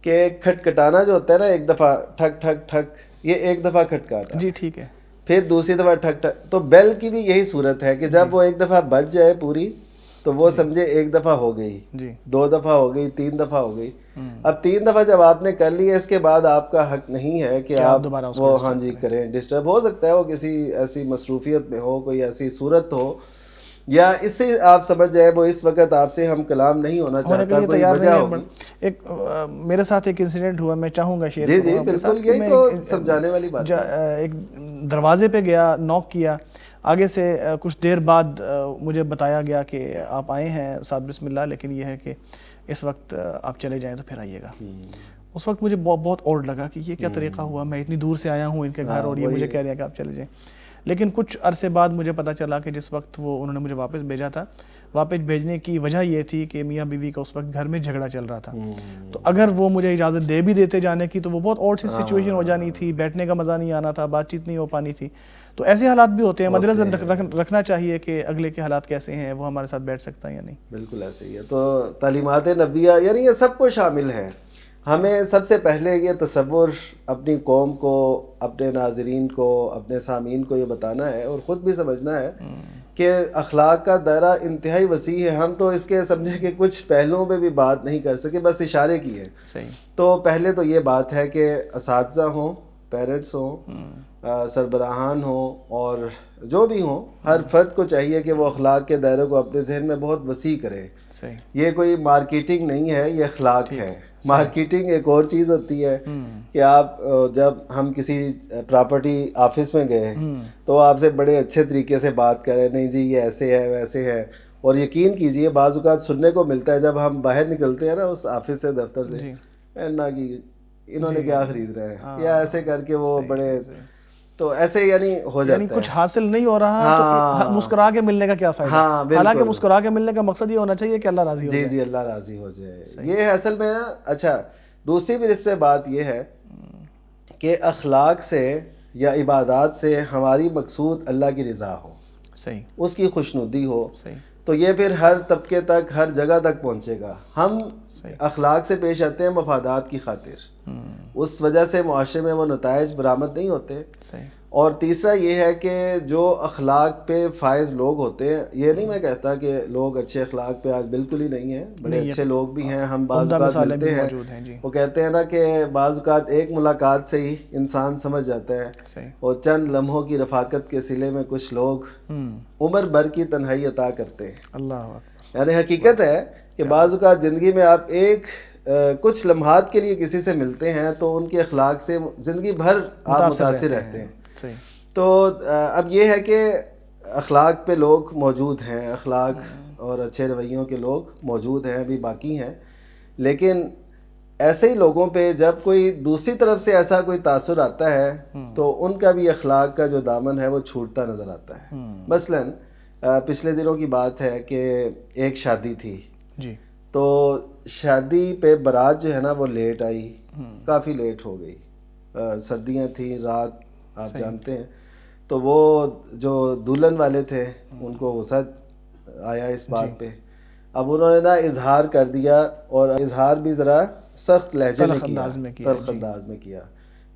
کہ کھٹکھٹانا جو ہوتا ہے نا ایک دفعہ ٹھک ٹھک ٹھک، یہ ایک دفعہ کھٹکھاتا، جی ٹھیک ہے، پھر دوسری دفعہ ٹھک ٹھک، تو بیل کی بھی یہی صورت ہے کہ جب وہ ایک دفعہ بج جائے پوری تو وہ سمجھے ایک دفعہ ہو گئی، 2 دفعہ ہو گئی، 3 دفعہ ہو گئی۔ اب 3 دفعہ جب آپ نے کر لی ہے، اس کے بعد آپ کا حق نہیں ہے کہ آپ وہ ہاں جی کریں، ڈسٹرب ہو سکتا ہے وہ کسی ایسی مصروفیت میں ہو، کوئی ایسی صورت ہو یا اس سے آپ سمجھ جائے وہ اس وقت آپ سے ہم کلام نہیں ہونا چاہتا, کوئی وجہ ہوگی. ایک میرے ساتھ ایک انسیڈنٹ ہوا, میں چاہوں گا شیئر. جی بالکل, یہی تو سمجھانے والی بات ہے. ایک دروازے پہ گیا, نوک کیا, آگے سے کچھ دیر بعد مجھے بتایا گیا کہ آپ آئے ہیں ساتھ بسم اللہ, لیکن یہ ہے کہ اس وقت آپ چلے جائیں تو پھر آئیے گا. اس وقت مجھے بہت اوڈ لگا کہ یہ کیا طریقہ ہوا, میں اتنی دور سے آیا ہوں ان کے گھر اور یہ مجھے کہہ رہے ہیں کہ آپ چلے جائیں. لیکن کچھ عرصے بعد مجھے پتہ چلا کہ جس وقت انہوں نے مجھے واپس بھیجا تھا, واپس بھیجنے کی وجہ یہ تھی کہ میاں بیوی کا اس وقت گھر میں جھگڑا چل رہا تھا. تو اگر وہ مجھے اجازت دے بھی دیتے جانے کی تو وہ بہت اوڈ سی سچویشن ہو جانی تھی, بیٹھنے کا مزہ نہیں آنا تھا, بات چیت نہیں ہو پانی تھی. تو ایسے حالات بھی ہوتے ہیں, مد نظر رکھنا چاہیے کہ اگلے کے حالات کیسے ہیں, وہ ہمارے ساتھ بیٹھ سکتا ہے یا نہیں. بالکل ایسے ہی ہے. تو تعلیمات نبویہ یعنی یہ سب کو شامل ہے. ہمیں سب سے پہلے یہ تصور اپنی قوم کو, اپنے ناظرین کو, اپنے سامعین کو یہ بتانا ہے اور خود بھی سمجھنا ہے کہ اخلاق کا دائرہ انتہائی وسیع ہے. ہم تو اس کے سمجھے کہ کچھ پہلوؤں پہ بھی بات نہیں کر سکے, بس اشارے کی ہے. صحیح. تو پہلے تو یہ بات ہے کہ اساتذہ ہوں, پیرنٹس ہوں, سربراہان ہوں اور جو بھی ہوں, ہر فرد کو چاہیے کہ وہ اخلاق کے دائرے کو اپنے ذہن میں بہت وسیع کرے. صحیح. یہ کوئی مارکیٹنگ نہیں ہے, یہ اخلاق ہے. مارکیٹنگ ایک اور چیز ہوتی ہے کہ آپ جب ہم کسی پراپرٹی آفس میں گئے تو آپ سے بڑے اچھے طریقے سے بات کریں, نہیں جی یہ ایسے ہے ویسے ہے, اور یقین کیجئے بعض اوقات سننے کو ملتا ہے جب ہم باہر نکلتے ہیں نا اس آفس سے, دفتر سے, نہ کہ انہوں نے کیا خرید رہے ہیں یا ایسے کر کے وہ بڑے, تو ایسے یعنی ہو جاتا ہے. کچھ حاصل نہیں ہو رہا تو مسکرا کے ملنے کا کیا فائدہ. حالانکہ مسکرا کے ملنے کا مقصد یہ ہونا چاہیے کہ اللہ راضی ہو جائے. جی اللہ راضی ہو جائے. یہ ہے اصل میں نا. اچھا, دوسری بھی اس پہ بات یہ ہے کہ اخلاق سے یا عبادات سے ہماری مقصود اللہ کی رضا ہو, صحیح, اس کی خوشنودی ہو, صحیح, تو یہ پھر ہر طبقے تک, ہر جگہ تک پہنچے گا. ہم اخلاق سے پیش آتے ہیں مفادات کی خاطر, اس وجہ سے معاشرے میں وہ نتائج برآمد نہیں ہوتے. صحیح. اور تیسرا یہ ہے کہ جو اخلاق پہ فائز لوگ ہوتے ہیں, یہ نہیں میں کہتا کہ لوگ اچھے اخلاق پہ آج بالکل ہی نہیں ہیں, بڑے اچھے لوگ بھی ہیں, ہم بعض اوقات ملتے ہیں, وہ کہتے ہیں نا کہ بعض اوقات ایک ملاقات سے ہی انسان سمجھ جاتا ہے, اور چند لمحوں کی رفاقت کے صلے میں کچھ لوگ عمر بھر کی تنہائی عطا کرتے ہیں. اللہ یعنی حقیقت ہے کہ بعض اوقات زندگی میں آپ ایک کچھ لمحات کے لیے کسی سے ملتے ہیں تو ان کے اخلاق سے زندگی بھر آپ متاثر رہتے ہیں. تو اب یہ ہے کہ اخلاق پہ لوگ موجود ہیں, اخلاق اور اچھے رویوں کے لوگ موجود ہیں, ابھی باقی ہیں, لیکن ایسے ہی لوگوں پہ جب کوئی دوسری طرف سے ایسا کوئی تاثر آتا ہے تو ان کا بھی اخلاق کا جو دامن ہے وہ چھوٹتا نظر آتا ہے. مثلاً پچھلے دنوں کی بات ہے کہ ایک شادی تھی, تو شادی پہ بارات جو ہے نا وہ لیٹ آئی, کافی لیٹ ہو گئی, سردیاں تھیں, رات آپ جانتے ہیں. تو وہ جو دلہن والے تھے ان کو غصہ آیا اس بات پہ. اب انہوں نے نا اظہار کر دیا, اور اظہار بھی ذرا سخت لہجے میں کیا, تلخ انداز میں کیا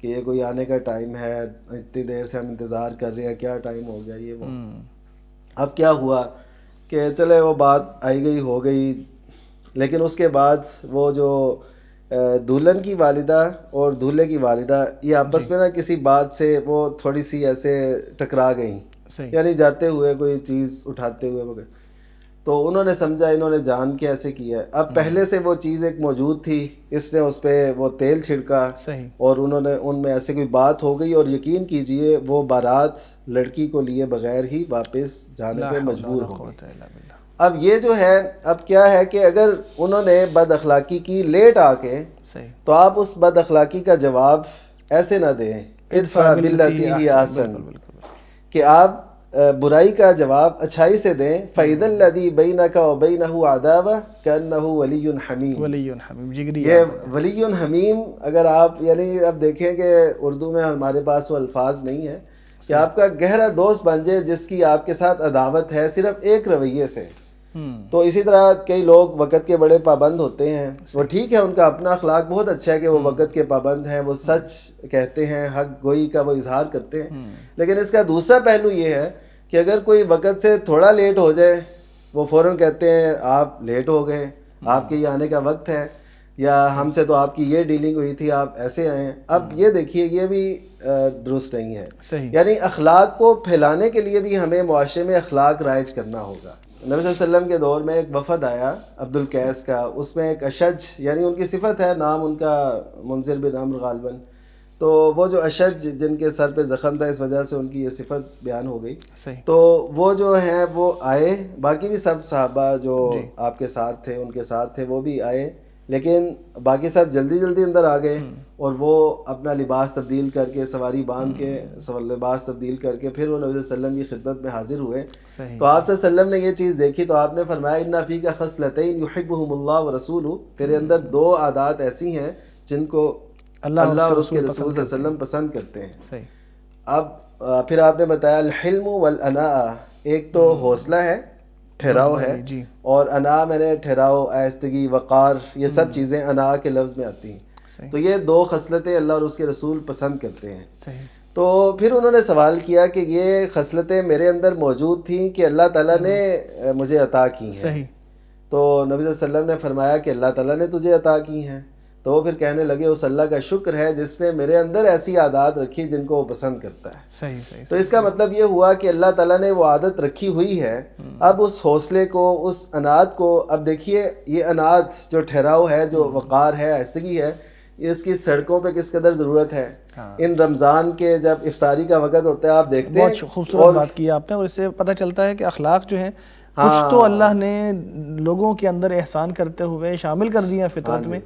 کہ یہ کوئی آنے کا ٹائم ہے, اتنی دیر سے ہم انتظار کر رہے ہیں, کیا ٹائم ہو گیا یہ وہ. اب کیا ہوا کہ چلے وہ بات آئی گئی ہو گئی, لیکن اس کے بعد وہ جو دلہن کی والدہ اور دولہے کی والدہ یہ آپس میں نا کسی بات سے وہ تھوڑی سی ایسے ٹکرا گئیں, یعنی جاتے ہوئے کوئی چیز اٹھاتے ہوئے وغیرہ. تو انہوں نے سمجھا انہوں نے جان کے ایسے کیا ہے. اب پہلے سے وہ چیز ایک موجود تھی, اس نے اس پہ وہ تیل چھڑکا اور انہوں نے ان میں ایسے کوئی بات ہو گئی, اور یقین کیجئے وہ بارات لڑکی کو لیے بغیر ہی واپس جانے پہ مجبور ہو گئی. اب یہ جو ہے, اب کیا ہے کہ اگر انہوں نے بد اخلاقی کی لیٹ آ کے, تو آپ اس بد اخلاقی کا جواب ایسے نہ دیں ادفع باللتی ہی احسن, کہ آپ برائی کا جواب اچھائی سے دیں. فَإِذَا الَّذِي بَيْنَكَ وَبَيْنَهُ عَدَاوَةٌ كَأَنَّهُ وَلِيٌّ حَمِيمٌ. یہ ولی حمیم, اگر آپ یعنی اب دیکھیں کہ اردو میں ہمارے پاس وہ الفاظ نہیں ہیں کہ آپ کا گہرا دوست بن جائے جس کی آپ کے ساتھ عداوت ہے صرف ایک رویے سے. تو اسی طرح کئی لوگ وقت کے بڑے پابند ہوتے ہیں, وہ ٹھیک ہے ان کا اپنا اخلاق بہت اچھا ہے کہ وہ وقت کے پابند ہیں, وہ سچ کہتے ہیں, حق گوئی کا وہ اظہار کرتے ہیں. لیکن اس کا دوسرا پہلو یہ ہے کہ اگر کوئی وقت سے تھوڑا لیٹ ہو جائے, وہ فوراً کہتے ہیں آپ لیٹ ہو گئے, آپ کے یہ آنے کا وقت ہے, یا ہم سے تو آپ کی یہ ڈیلنگ ہوئی تھی, آپ ایسے آئے ہیں. اب یہ دیکھیے یہ بھی درست نہیں ہے. یعنی اخلاق کو پھیلانے کے لیے بھی ہمیں معاشرے میں اخلاق رائج کرنا ہوگا. نبی صلی اللہ علیہ وسلم کے دور میں ایک وفد آیا عبد القیس کا، اس میں ایک اشج، یعنی ان کی صفت ہے، نام ان کا منذر بن عمرو غالباً، تو وہ جو اشج جن کے سر پہ زخم تھا اس وجہ سے ان کی یہ صفت بیان ہو گئی. تو وہ جو ہیں وہ آئے، باقی بھی سب صحابہ جو آپ کے ساتھ تھے ان کے ساتھ تھے وہ بھی آئے، لیکن باقی سب جلدی جلدی اندر آ گئے اور وہ اپنا لباس تبدیل کر کے، سواری باندھ کے لباس تبدیل کر کے پھر وہ نبی صلی اللہ علیہ وسلم کی خدمت میں حاضر ہوئے. تو آپ صلی اللہ علیہ وسلم نے یہ چیز دیکھی تو آپ نے فرمایا اِنَّ فِيكَ خَصْلَتَيْنِ يُحِبُّهُمُ اللَّهُ وَرَسُولُهُ، تیرے اندر دو عادات ایسی ہیں جن کو اللہ اور اس کے رسول صلی اللہ علیہ وسلم پسند کرتے ہیں. اب پھر آپ نے بتایا الحلم والاناء، ایک تو حوصلہ ہے، ٹھہراؤ ہے، اور انا میں نے ٹھہراؤ، آہستگی، وقار، یہ سب چیزیں انا کے لفظ میں آتی ہیں. تو یہ دو خصلتیں اللہ اور اس کے رسول پسند کرتے ہیں. تو پھر انہوں نے سوال کیا کہ یہ خصلتیں میرے اندر موجود تھیں کہ اللہ تعالیٰ نے مجھے عطا کی ہیں؟ تو نبی صلی اللہ علیہ وسلم نے فرمایا کہ اللہ تعالیٰ نے تجھے عطا کی ہیں. تو وہ پھر کہنے لگے اس اللہ کا شکر ہے جس نے میرے اندر ایسی عادات رکھی جن کو وہ پسند کرتا ہے. تو اس کا مطلب یہ ہوا کہ اللہ تعالیٰ نے وہ عادت رکھی ہوئی ہے. اب اس حوصلے کو، اس انات کو، اب دیکھیے یہ انات جو ٹھہراؤ ہے، جو وقار ہے، آہستگی ہے، اس کی سڑکوں پہ کس قدر ضرورت ہے. ان رمضان کے جب افطاری کا وقت ہوتا ہے آپ دیکھتے ہیں، بہت خوبصورت بات کی آپ نے، اور اس سے پتہ چلتا ہے کہ اخلاق جو ہیں کچھ تو اللہ نے لوگوں کے اندر احسان کرتے ہوئے شامل کر دیا فطرت میں،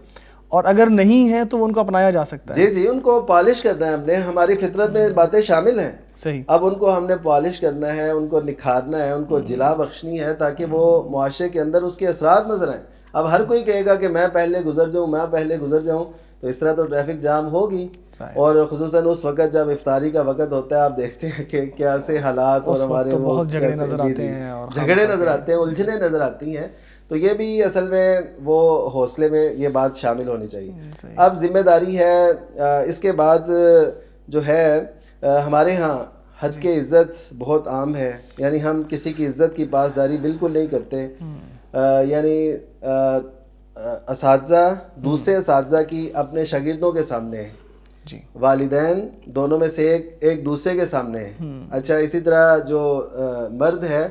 اور اگر نہیں ہے تو ان کو اپنایا جا سکتا ہے. جی ان کو پالش کرنا ہے ہم نے، ہماری فطرت میں باتیں شامل ہیں. صحیح. اب ان کو ہم نے پالش کرنا ہے، ان کو نکھارنا ہے، ان کو جلا بخشنی ہے تاکہ وہ معاشرے کے اندر اس کے اثرات نظر آئیں. اب ہر کوئی کہے گا کہ میں پہلے گزر جاؤں، میں پہلے گزر جاؤں، تو اس طرح تو ٹریفک جام ہوگی. اور خصوصاً اس وقت جب افطاری کا وقت ہوتا ہے آپ دیکھتے ہیں کہ کیسے حالات اور ہمارے بہت جھگڑے نظر آتے ہیں، جھگڑے نظر آتے ہیں، الجھنیں نظر آتی ہیں. تو یہ بھی اصل میں وہ حوصلے میں یہ بات شامل ہونی چاہیے. اب ذمہ داری ہے. اس کے بعد جو ہے ہمارے ہاں حد کی عزت بہت عام ہے، یعنی ہم کسی کی عزت کی پاسداری بالکل نہیں کرتے. یعنی اساتذہ دوسرے اساتذہ کی اپنے شاگردوں کے سامنے، والدین دونوں میں سے ایک دوسرے کے سامنے. اچھا اسی طرح جو مرد ہے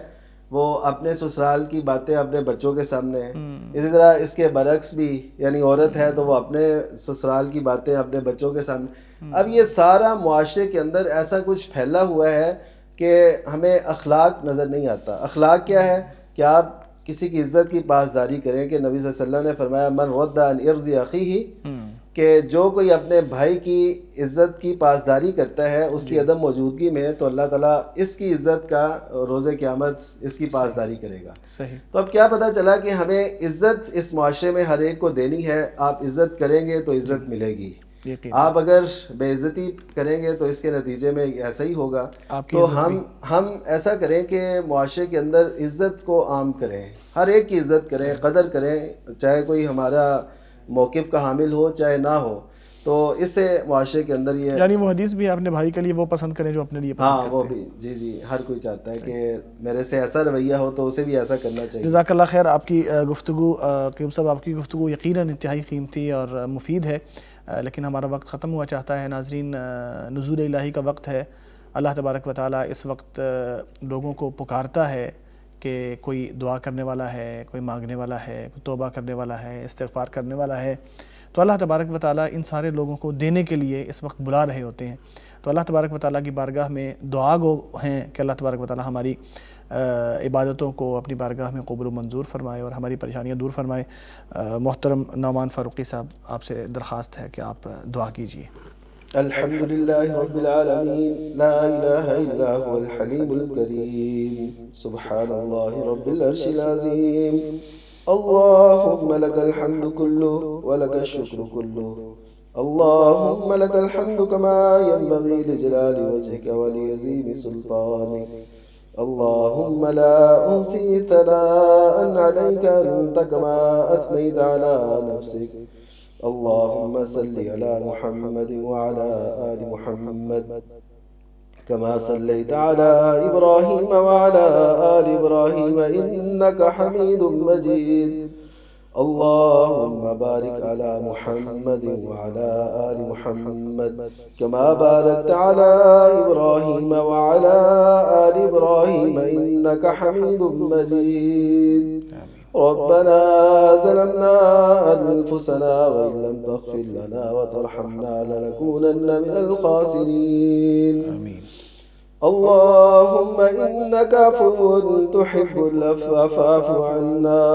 وہ اپنے سسرال کی باتیں اپنے بچوں کے سامنے ہیں. اسی طرح اس کے برعکس بھی، یعنی عورت ہے تو وہ اپنے سسرال کی باتیں اپنے بچوں کے سامنے. اب یہ سارا معاشرے کے اندر ایسا کچھ پھیلا ہوا ہے کہ ہمیں اخلاق نظر نہیں آتا. اخلاق کیا ہے کہ آپ کسی کی عزت کی پاسداری کریں، کہ نبی صلی اللہ علیہ وسلم نے فرمایا من رد عن عرض اخیہ، کہ جو کوئی اپنے بھائی کی عزت کی پاسداری کرتا ہے اس کی عدم موجودگی میں، تو اللہ تعالیٰ اس کی عزت کا روز قیامت اس کی پاسداری کرے گا. تو اب کیا پتہ چلا کہ ہمیں عزت اس معاشرے میں ہر ایک کو دینی ہے. آپ عزت کریں گے تو عزت ملے گی، آپ اگر بے عزتی کریں گے تو اس کے نتیجے میں ایسا ہی ہوگا. تو ہم ایسا کریں کہ معاشرے کے اندر عزت کو عام کریں، ہر ایک کی عزت کریں، قدر کریں، چاہے کوئی ہمارا موقف کا حامل ہو چاہے نہ ہو. تو اس سے معاشرے کے اندر یہ، یعنی وہ حدیث بھی اپنے بھائی کے لیے وہ پسند کریں جو اپنے لیے پسند کرتے ہیں. وہ بھی جی ہر کوئی چاہتا ہے کہ میرے سے ایسا رویہ ہو تو اسے بھی ایسا کرنا چاہیے. جزاک اللہ خیر. آپ کی گفتگو قیوم صاحب، آپ کی گفتگو یقیناً انتہائی قیمتی اور مفید ہے، لیکن ہمارا وقت ختم ہوا چاہتا ہے. ناظرین، نزول الہی کا وقت ہے. اللہ تبارک و تعالیٰ اس وقت لوگوں کو پکارتا ہے کہ کوئی دعا کرنے والا ہے، کوئی مانگنے والا ہے، کوئی توبہ کرنے والا ہے، استغفار کرنے والا ہے. تو اللہ تبارک و تعالیٰ ان سارے لوگوں کو دینے کے لیے اس وقت بلا رہے ہوتے ہیں. تو اللہ تبارک و تعالیٰ کی بارگاہ میں دعا گو ہیں کہ اللہ تبارک و تعالیٰ ہماری عبادتوں کو اپنی بارگاہ میں قبول و منظور فرمائے اور ہماری پریشانیاں دور فرمائے. محترم نعمان فاروقی صاحب، آپ سے درخواست ہے کہ آپ دعا کیجیے. الحمدللہ رب العالمین، لا الہ الا هو الحلیم الکریم، سبحان اللہ رب العرش العظیم. اللہم لک الحمد کلہ ولک الشکر کلہ، اللہم لک الحمد کما ینبغی لجلال وجہک ولعظیم سلطانک. اللہم لا احصی ثناء علیک انت کما اثنیت علی نفسک. اللہم صلی علی محمد وعلی آل محمد کما صلیت علی ابراہیم وعلی آل ابراہیم انک حمید مجید. اللهم بارك على محمد وعلى آل محمد كما باركت على إبراهيم وعلى آل إبراهيم إنك حميد مجيد. ربنا ظلمنا أنفسنا وإن لم تغفر لنا وترحمنا لنكونن من الخاسرين. آمين. اللهم إنك عفو تحب العفو فاعف عنا.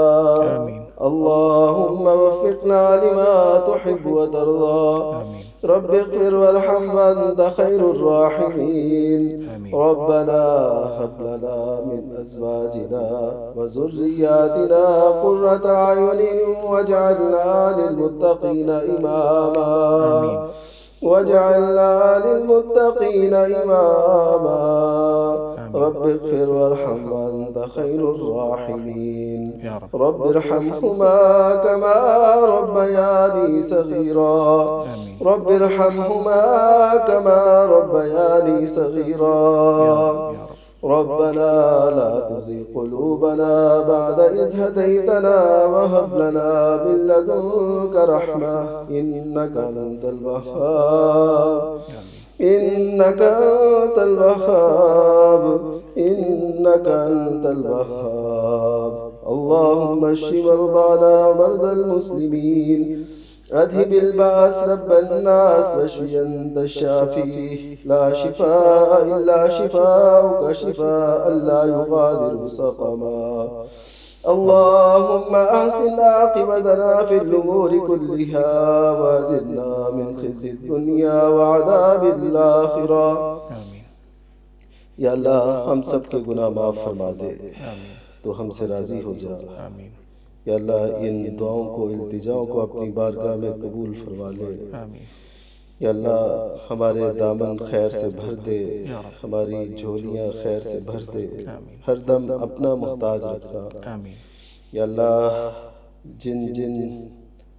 آمين. اللهم وفقنا لما تحب وترضى. آمين. رب اغفر وارحم وأنت خير الراحمين. آمين. ربنا هب لنا من أزواجنا وذرياتنا قرة أعين واجعلنا للمتقين إماما. واجعلنا للمتقين إماما. رب اغفر وارحم وأنت خير الراحمين. يا رب. رب ارحمهما كما ربياني صغيرا. آمين. رب ارحمهما كما ربياني صغيرا. يا رب. ربنا لا تزغ قلوبنا بعد إذ هديتنا وهب لنا من لدنك رحمة إنك أنت الوهاب. إنك أنت الوهاب. إنك أنت الوهاب. اللهم اشف مرضانا ومرضى المسلمين. أذهب البأس رب الناس واشف أنت الشافي. لا شفاء إلا شفاؤك شفاء لا يغادر سقما. اللهم أحسن عاقبتنا في الأمور كلها وأجرنا من خزي الدنيا وعذاب الآخرة. آمين. یا اللہ ہم سب کے گناہ معاف فرما دے آمین. تو ہم سے راضی ہو جا. آمین. یا اللہ ان دعاؤں کو التجاؤں کو اپنی بارگاہ میں قبول فرما لے. آمین. یا اللہ ہمارے دامن خیر سے بھر دے. ہماری جھولیاں خیر سے بھر دے. ہر دم اپنا محتاج رکھنا. آمین. یا اللہ جن جن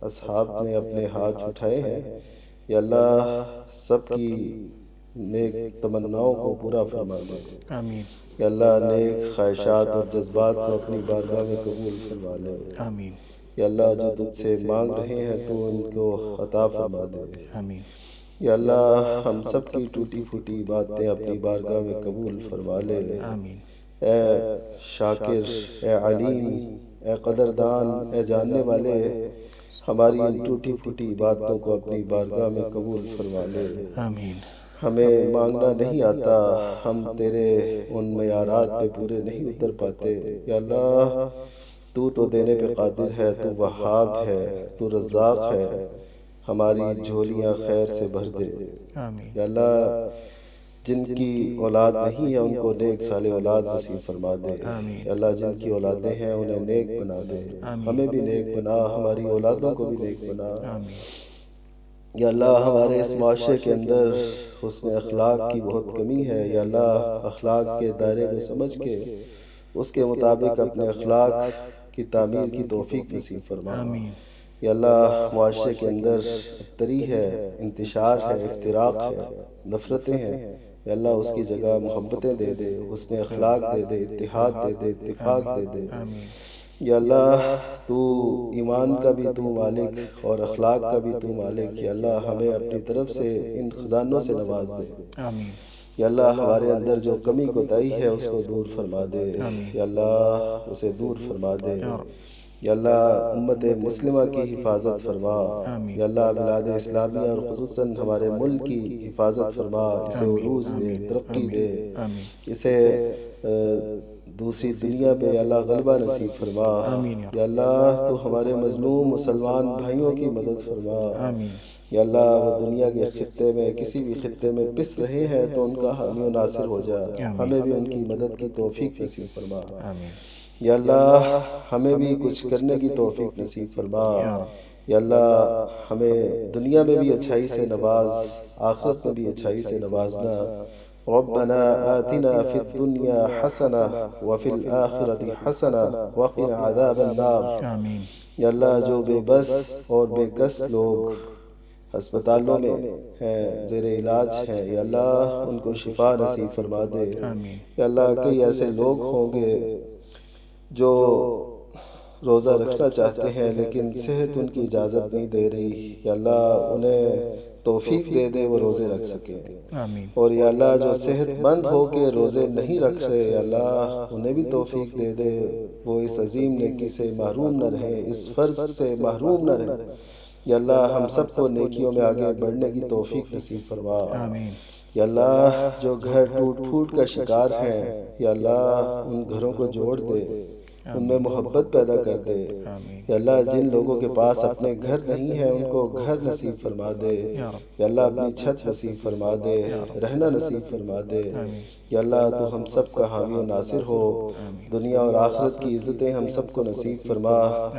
اصحاب نے اپنے ہاتھ اٹھائے ہیں یا اللہ سب کی نیک تمناؤں کو پورا فرما دے. آمین. یا اللہ نیک خواہشات اور جذبات کو اپنی بارگاہ میں قبول فرما لے. آمین. یا اللہ جو تجھ سے مانگ رہے ہیں تو ان کو عطا فرما دے. آمین. یا اللہ ہم سب کی ٹوٹی پھوٹی باتیں اپنی بارگاہ میں قبول فرما لے. آمین. اے شاکر، اے علیم، اے قدردان، اے جاننے والے، ہماری ان ٹوٹی پھوٹی باتوں کو اپنی بارگاہ میں قبول فرما لے. آمین. ہمیں مانگنا نہیں آتا، ہم تیرے ان معیارات پہ پورے نہیں اتر پاتے. یا اللہ تو دینے پہ قادر ہے، تو وہاب ہے، تو رزاق ہے. ہماری جھولیاں خیر سے بھر دے. آمین. یا اللہ جن کی اولاد نہیں ہے ان کو نیک صالح اولاد نصیب فرما دے. یا اللہ جن کی اولادیں ہیں انہیں نیک بنا دے. ہمیں بھی نیک بنا، ہماری اولادوں کو بھی نیک بنا. آمین. یا اللہ ہمارے اس معاشرے کے اندر حسن اخلاق کی بہت کمی ہے. یا اللہ اخلاق کے دائرے کو سمجھ کے اس کے مطابق اپنے اخلاق کی تعمیر کی توفیق نصیب فرما. آمین. یا اللہ معاشرے کے اندر تری ہے، انتشار ہے، افتراق ہے، نفرتیں ہیں. یا اللہ اس کی جگہ محبتیں دے دے، حسن اخلاق دے دے، اتحاد دے دے، اتفاق دے دے. آمین. یا اللہ تو ایمان کا بھی تو مالک اور اخلاق کا بھی تو مالک. یا اللہ ہمیں اپنی طرف سے ان خزانوں سے نواز دے. آمین. یا اللہ ہمارے اندر جو کمی کوتاہی ہے اس کو دور فرما دے. یا اللہ اسے دور فرما دے. یا اللہ امت مسلمہ کی حفاظت فرما. یا اللہ بلاد اسلامیہ اور خصوصاً ہمارے ملک کی حفاظت فرما. اسے عروج دے، ترقی دے، اسے دوسری دنیا پہ یا اللہ غلبہ نصیب فرما. یا اللہ تو ہمارے مظلوم مسلمان بھائیوں کی مدد فرما. یا اللہ وہ دنیا کے خطے میں کسی بھی خطے میں پس رہے ہیں تو ان کا حامی و ناصر ہو جا. ہمیں بھی ان کی مدد کی توفیق نصیب فرما. یا اللہ ہمیں بھی کچھ کرنے کی توفیق نصیب فرما. یا اللہ ہمیں دنیا میں بھی اچھائی سے نواز، آخرت میں بھی اچھائی سے نوازنا. ربنا آتنا فی الدنیا حسنہ وفی الآخرۃ حسنہ وقنا عذاب النار. یا اللہ جو بے بس اور بے کس لوگ ہسپتالوں میں ہیں، زیر علاج ہیں، یا اللہ ان کو شفا نصیب فرما دے. یا اللہ کئی ایسے لوگ ہوں گے جو روزہ رکھنا چاہتے ہیں لیکن صحت ان کی اجازت نہیں دے رہی، یا اللہ انہیں توفیق دے دے وہ روزے رکھ سکیں۔ آمین۔ اور یا اللہ جو صحت مند ہو کے روزے نہیں رکھ رہے، یا اللہ انہیں بھی توفیق دے دے، وہ اس عظیم نیکی سے محروم نہ رہیں، اس فرض سے محروم نہ رہیں۔ یا اللہ ہم سب کو نیکیوں میں آگے بڑھنے کی توفیق نصیب فرما۔ آمین۔ یا اللہ جو گھر ٹوٹ پھوٹ کا شکار ہیں، یا اللہ ان گھروں کو جوڑ دے، ان میں محبت پیدا کر دے۔ یا اللہ جن لوگوں کے پاس اپنے گھر نہیں ہیں ان کو گھر نصیب فرما دے۔ یا اللہ اپنی چھت نصیب فرما دے، رہنا نصیب فرما دے۔ یا اللہ تو ہم سب کا حامی و ناصر ہو، دنیا اور آخرت کی عزتیں ہم سب کو نصیب فرما۔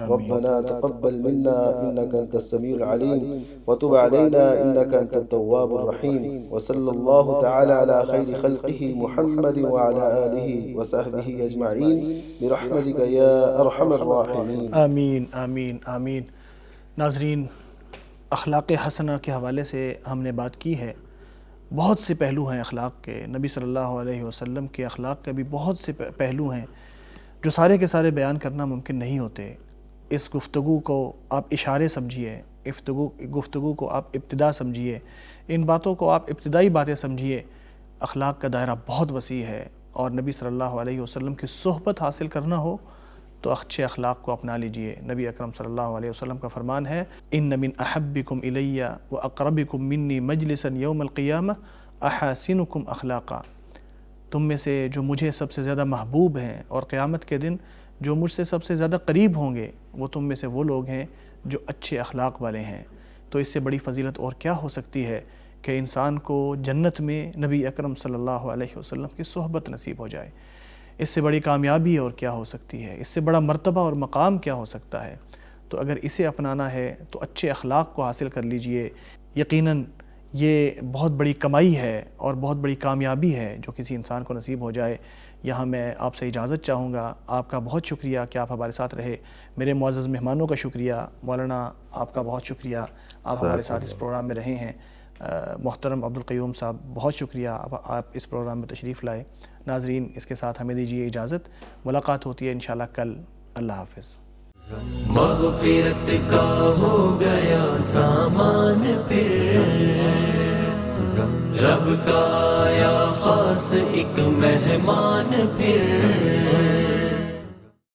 ربنا تقبل منا انک انت السمیع العلیم وتب علینا انک انت التواب الرحیم، وصلی اللہ تعالی علی خیر خلقہ محمد وعلی آلہ وصحبہ اجمعین برحمتک یا ارحم الراحمین۔ آمین آمین آمین۔ ناظرین، اخلاق حسنہ کے حوالے سے ہم نے بات کی ہے۔ بہت سے پہلو ہیں اخلاق کے، نبی صلی اللہ علیہ وسلم کے اخلاق کے بھی بہت سے پہلو ہیں جو سارے کے سارے بیان کرنا ممکن نہیں ہوتے۔ اس گفتگو کو آپ اشارے سمجھیے، گفتگو کو آپ ابتدا سمجھیے، ان باتوں کو آپ ابتدائی باتیں سمجھیے۔ اخلاق کا دائرہ بہت وسیع ہے، اور نبی صلی اللہ علیہ وسلم کی صحبت حاصل کرنا ہو تو اچھے اخلاق کو اپنا لیجئے۔ نبی اکرم صلی اللہ علیہ وسلم کا فرمان ہے، ان من احبکم الی و اقربکم منی مجلسا یوم القیامہ احاسنکم اخلاقا۔ تم میں سے جو مجھے سب سے زیادہ محبوب ہیں اور قیامت کے دن جو مجھ سے سب سے زیادہ قریب ہوں گے، وہ تم میں سے وہ لوگ ہیں جو اچھے اخلاق والے ہیں۔ تو اس سے بڑی فضیلت اور کیا ہو سکتی ہے کہ انسان کو جنت میں نبی اکرم صلی اللہ علیہ وسلم کی صحبت نصیب ہو جائے۔ اس سے بڑی کامیابی اور کیا ہو سکتی ہے، اس سے بڑا مرتبہ اور مقام کیا ہو سکتا ہے۔ تو اگر اسے اپنانا ہے تو اچھے اخلاق کو حاصل کر لیجئے۔ یقیناً یہ بہت بڑی کمائی ہے اور بہت بڑی کامیابی ہے جو کسی انسان کو نصیب ہو جائے۔ یہاں میں آپ سے اجازت چاہوں گا۔ آپ کا بہت شکریہ کہ آپ ہمارے ساتھ رہے۔ میرے معزز مہمانوں کا شکریہ، مولانا آپ کا بہت شکریہ، آپ ہمارے ساتھ اس پروگرام میں رہے ہیں۔ محترم عبدالقیوم صاحب بہت شکریہ، آپ اس پروگرام میں تشریف لائے۔ ناظرین، اس کے ساتھ ہمیں دیجیے اجازت، ملاقات ہوتی ہے انشاءاللہ کل۔ اللہ حافظ۔ مغفرت کا ہو گیا سامان پھر، رب کا آیا خاص ایک مہمان پھر۔